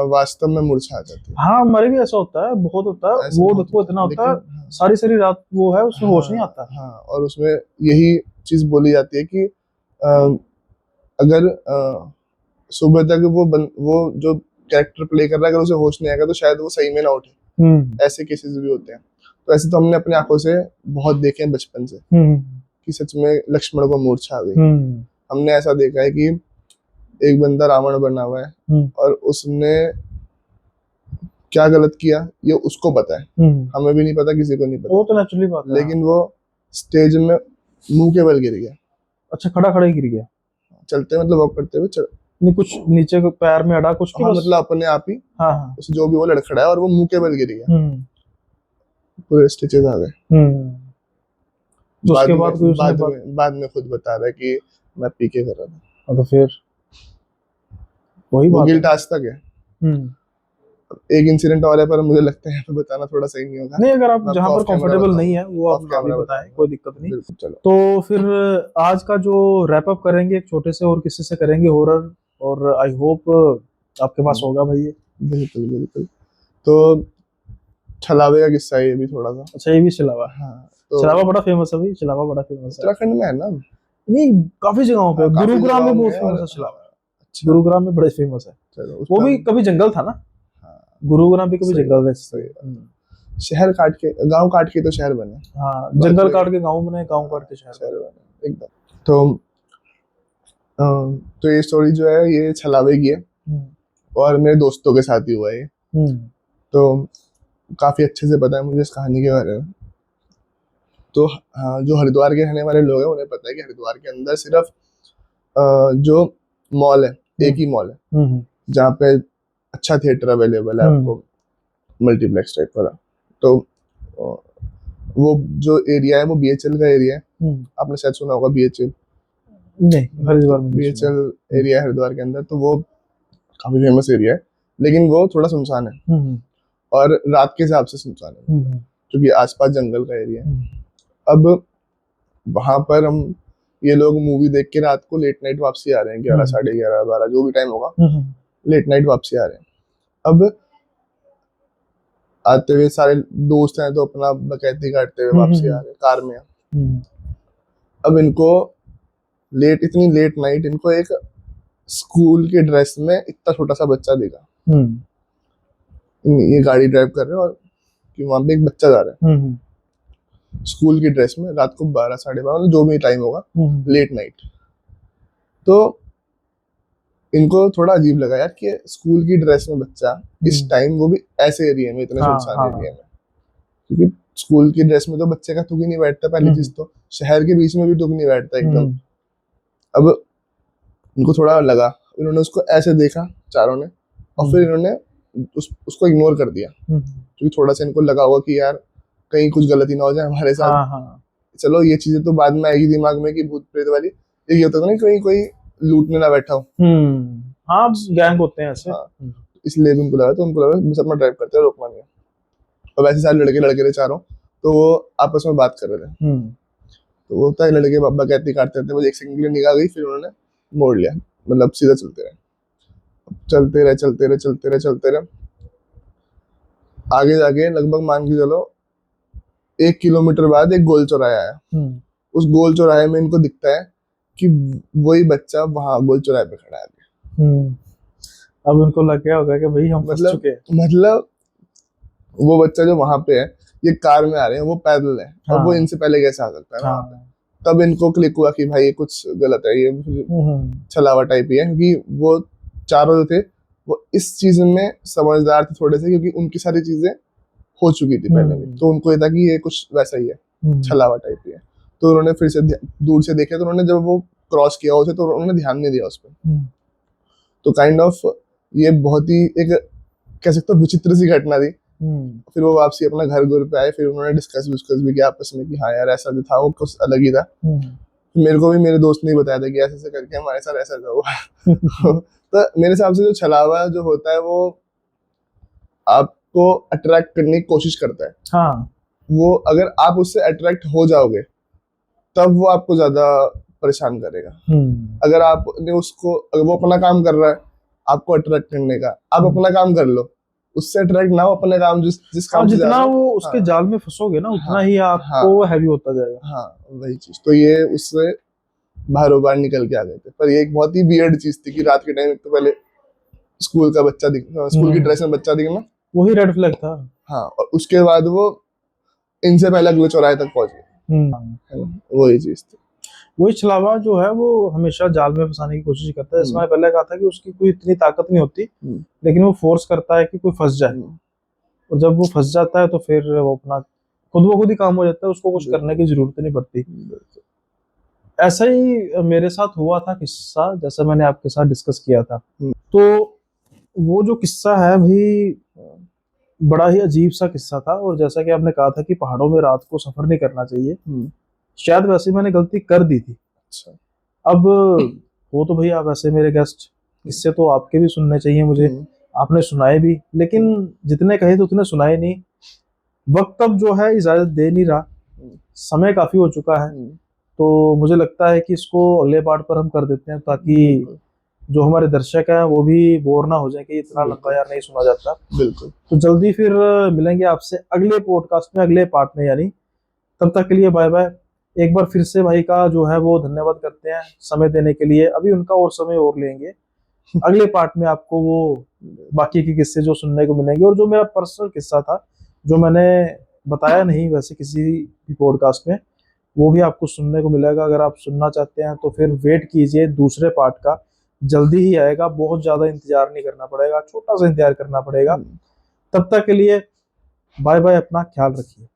Speaker 2: वास्तव में मूर्छा आ जाती है।
Speaker 1: हाँ, हमारे भी ऐसा होता है, बहुत होता है।
Speaker 2: ऐसे
Speaker 1: वो
Speaker 2: बहुत
Speaker 1: देखो इतना होता है,
Speaker 2: लेकिन
Speaker 1: सारी सारी रात वो है, उसमें होश नहीं आता।
Speaker 2: हाँ, और उसमें यही चीज बोली जाती है कि अ, अगर सुबह तक वो जो कैरेक्टर प्ले कर रहा है, अगर उसे होश नहीं आएगा तो शायद वो सही में ना उठे। ऐसे केसेस भी होते हैं। तो ऐसे तो हमने अपनी आंखों से बहुत देखे हैं बचपन से कि सच में लक्ष्मण को मूर्छा आ गई। हमने ऐसा देखा है कि एक बंदा रावण बना हुआ है और उसने क्या गलत किया ये उसको पता है, हमें भी नहीं पता, किसी को नहीं पता।
Speaker 1: वो तो नेचुरली बात है।
Speaker 2: लेकिन वो स्टेज में मुंह के बल गिर गया।
Speaker 1: अच्छा, खड़ा खड़ा ही गिर गया?
Speaker 2: चलते मतलब वॉक करते हुए
Speaker 1: नहीं, कुछ नीचे को पैर में अड़ा कुछ?
Speaker 2: हाँ,
Speaker 1: बस
Speaker 2: मतलब अपने आप ही।
Speaker 1: हाँ, हाँ,
Speaker 2: उसे जो भी वो लड़खड़ा है और वो मुंह के बल गिर गया। पूरे स्टिचेस आ गए।
Speaker 1: तो उसके बाद कोई उसने
Speaker 2: बाद में खुद बता रहा है कि मैं पी के कर रहा था।
Speaker 1: तो फिर वही
Speaker 2: वो
Speaker 1: बात
Speaker 2: गिल्ट आज तक है। एक इंसिडेंट और है, पर मुझे लगता है यहाँ पे बताना थोड़ा सही नहीं होगा।
Speaker 1: नहीं, अगर आप जहाँ पर कंफर्टेबल नहीं है वो आप ना भी बताएं, कोई दिक्कत नहीं।
Speaker 2: चलो,
Speaker 1: तो फिर आज का जो रैप अप करेंगे एक छोटे से और किस्से से करेंगे, हॉरर, और आई होप आपके पास होगा भाई ये।
Speaker 2: बिल्कुल बिल्कुल। तो छलावे का किस्सा है ये भी थोड़ा सा।
Speaker 1: अच्छा, ये भी छलावा?
Speaker 2: हाँ, तो
Speaker 1: छलावा बड़ा फेमस है भाई, छलावा बड़ा फेमस है।
Speaker 2: उत्तराखंड में है ना?
Speaker 1: नहीं, काफी जगहों पे, गुरुग्राम में बहुत फेमस है छलावा। गुरुग्राम में बड़े फेमस है।
Speaker 2: चलो,
Speaker 1: वो भी कभी जंगल था ना, गुरुग्राम भी कभी जंगल है।
Speaker 2: शहर काट के, गांव काट के तो शहर बने।
Speaker 1: हाँ, जंगल काट के गांव बने, गांव काट के शहर
Speaker 2: बने एकदम। तो ये स्टोरी जो है ये छलावे की है और मेरे दोस्तों के साथ ही हुआ है। तो काफी अच्छे से पता है मुझे इस कहानी के बारे में। तो हाँ, जो हरिद्वार के रहने वाले लोग हैं उन्हें पता है कि हरिद्वार के अंदर सिर्फ जो मॉल है, एक ही मॉल है जहाँ पे अच्छा थिएटर अवेलेबल है आपको, मल्टीप्लेक्स टाइप वाला। तो वो जो एरिया है वो बीएचएल का एरिया है। आपने शायद सुना होगा बीएचएल।
Speaker 1: नहीं, हरिद्वार में
Speaker 2: बीएचएल एरिया है हरिद्वार के अंदर। तो वो काफी फेमस एरिया है, लेकिन वो थोड़ा सुनसान है और रात के हिसाब से सुनसान है क्योंकि आसपास जंगल का एरिया है। अब वहां पर हम ये लोग मूवी देख के रात को लेट नाइट वापसी आ रहे हैं, 11, 11:30, 12 जो भी टाइम होगा, लेट नाइट वापसी आ रहे हैं। अब आते हुए सारे दोस्त हैं तो अपना बकैती काटते हुए वापसी आ रहे हैं कार में। अब इनको इतनी लेट नाइट इनको एक स्कूल के ड्रेस में इतना छोटा सा बच्चा दिखा। ये गाड़ी ड्राइव कर रहे हैं और कि वहां पे एक बच्चा जा रहा है स्कूल की ड्रेस में, रात को 12, 12:30, मतलब जो भी टाइम होगा, लेट नाइट। तो इनको थोड़ा अजीब लगा यार कि स्कूल की ड्रेस में बच्चा इस टाइम, वो भी ऐसे एरिया में, इतने सुनसान एरिया में। क्योंकि स्कूल की ड्रेस में तो बच्चे का तुक ही नहीं बैठता, पहली चीज तो शहर के बीच में भी तुक नहीं बैठता एकदम। अब इनको थोड़ा लगा, इन्होंने उसको ऐसे देखा चारों ने, और फिर इन्होंने उसको इग्नोर कर दिया, क्योंकि थोड़ा सा इनको लगा होगा कि यार कहीं कुछ गलती ना हो जाए हमारे साथ।
Speaker 1: हाँ
Speaker 2: चलो ये चीजें तो बाद में आएगी दिमाग में कि भूत प्रेत वाली, ये होता है ना कहीं कोई लूटने ना बैठा हो।
Speaker 1: हाँ, गैंग होते हैं ऐसे।
Speaker 2: हाँ, इसलिए भी उनको लगा, तो उनको लगा बस अपना ड्राइव करते हैं, रोकना नहीं है। और वैसे सारे लड़के लड़के थे चारों, तो वो आपस में बात कर रहे थे। तो वो होता है लड़के बाबा कहते काटते थे, बस एक सेकंड के लिए निगाह गई, फिर उन्होंने मोड़ लिया, मतलब सीधा चलते रहे चलते रहे चलते रहे चलते रहे चलते रहे। आगे जाके लगभग मान के चलो 1 किलोमीटर बाद एक गोल चौराहा आया। उस गोल चौराहे में इनको दिखता है कि वही बच्चा वहां गोल चौराहे पे खड़ा है।
Speaker 1: अब उनको लग गया होगा कि भाई हम फंस चुके हैं।
Speaker 2: मतलब वो बच्चा जो वहां पे है, ये कार में आ रहे हैं, वो पैदल है।
Speaker 1: हाँ।
Speaker 2: अब वो इनसे पहले कैसे आ सकता है ना।
Speaker 1: हाँ।
Speaker 2: तब इनको क्लिक हुआ कि भाई ये कुछ गलत है, ये छलावा टाइप ही है, क्योंकि वो चारों जो थे वो इस चीज में समझदार थे थोड़े से, क्योंकि उनकी सारी चीजें हो चुकी थी पहले भी, तो उनको ये था कि ये कुछ वैसा ही है, छलावा टाइप ही है। तो उन्होंने फिर से दूर से देखा, तो उन्होंने जब वो क्रॉस किया उसे, तो उन्होंने ध्यान नहीं दिया उस पर। तो काइंड ऑफ ये बहुत ही एक कह सकते हो विचित्र सी घटना थी। फिर वो वापसी अपना घर पे आए, फिर उन्होंने डिस्कस भी किया आपस में कि हाँ यार ऐसा जो था वो कुछ अलग ही था। मेरे को भी मेरे दोस्त ने बताया था कि ऐसे ऐसे करके हमारे साथ ऐसा हुआ। तो मेरे हिसाब से जो छलावा जो होता है वो आपको अट्रैक्ट करने की कोशिश करता है।
Speaker 1: हाँ।
Speaker 2: वो अगर आप उससे अट्रैक्ट हो जाओगे तब वो आपको ज्यादा परेशान करेगा। अगर आपने उसको, अगर वो अपना काम कर रहा है आपको अट्रैक्ट करने का, आप अपना काम कर लो, उससे अट्रैक्ट ना हो, अपने काम जिस काम से
Speaker 1: जितना वो उसके जाल में फंसोगे ना, उतना ही आपको हैवी होता जाएगा।
Speaker 2: हाँ वही चीज, तो ये उससे बाहर बाहर निकल के आ गए थे। पर ये एक बहुत ही वियर्ड चीज थी कि रात के टाइम तो पहले स्कूल का बच्चा स्कूल की ड्रेस में बच्चा दिखना,
Speaker 1: वही रेड फ्लैग था।
Speaker 2: हाँ, और उसके बाद वो इनसे पहले अगले चौराहे तक पहुंच गए। वही चीज थी।
Speaker 1: वही छलावा जो है वो हमेशा जाल में फंसाने की कोशिश करता है। जैसे मैंने पहले कहा था कि उसकी कोई इतनी ताकत नहीं होती, लेकिन वो फोर्स करता है कि कोई फंस जाए, और जब वो फंस जाता है तो फिर वो अपना खुद ब खुद ही काम हो जाता है, उसको कुछ करने की जरूरत नहीं पड़ती। ऐसा ही मेरे साथ हुआ था किस्सा, जैसा मैंने आपके साथ डिस्कस किया था। तो वो जो किस्सा है भाई बड़ा ही अजीब सा किस्सा था, और जैसा कि आपने कहा था कि पहाड़ों में रात को सफर नहीं करना चाहिए, शायद वैसे मैंने गलती कर दी थी। अच्छा। अब वो तो भाई आप वैसे मेरे गेस्ट, इससे तो आपके भी सुनने चाहिए मुझे, आपने सुनाए भी, लेकिन जितने कहे तो उतने सुनाए नहीं। वक्त अब जो है इजाजत दे नहीं रहा, समय काफी हो चुका है, तो मुझे लगता है कि इसको अगले पार्ट पर हम कर देते हैं, ताकि जो हमारे दर्शक हैं वो भी बोर ना हो जाए कि इतना लंबा यार नहीं सुना जाता। बिल्कुल। तो जल्दी फिर मिलेंगे आपसे अगले पॉडकास्ट में, अगले पार्ट में यानी। तब तक के लिए बाय बाय। एक बार फिर से भाई का जो है वो धन्यवाद करते हैं समय देने के लिए। अभी उनका और समय और लेंगे, अगले पार्ट में आपको वो बाकी के किस्से जो सुनने को मिलेंगे, और जो मेरा पर्सनल किस्सा था जो मैंने बताया नहीं वैसे किसी भी पॉडकास्ट में, वो भी आपको सुनने को मिलेगा। अगर आप सुनना चाहते हैं तो फिर वेट कीजिए, दूसरे पार्ट का जल्दी ही आएगा, बहुत ज्यादा इंतजार नहीं करना पड़ेगा, छोटा सा इंतजार करना पड़ेगा। तब तक के लिए बाय बाय, अपना ख्याल रखिए।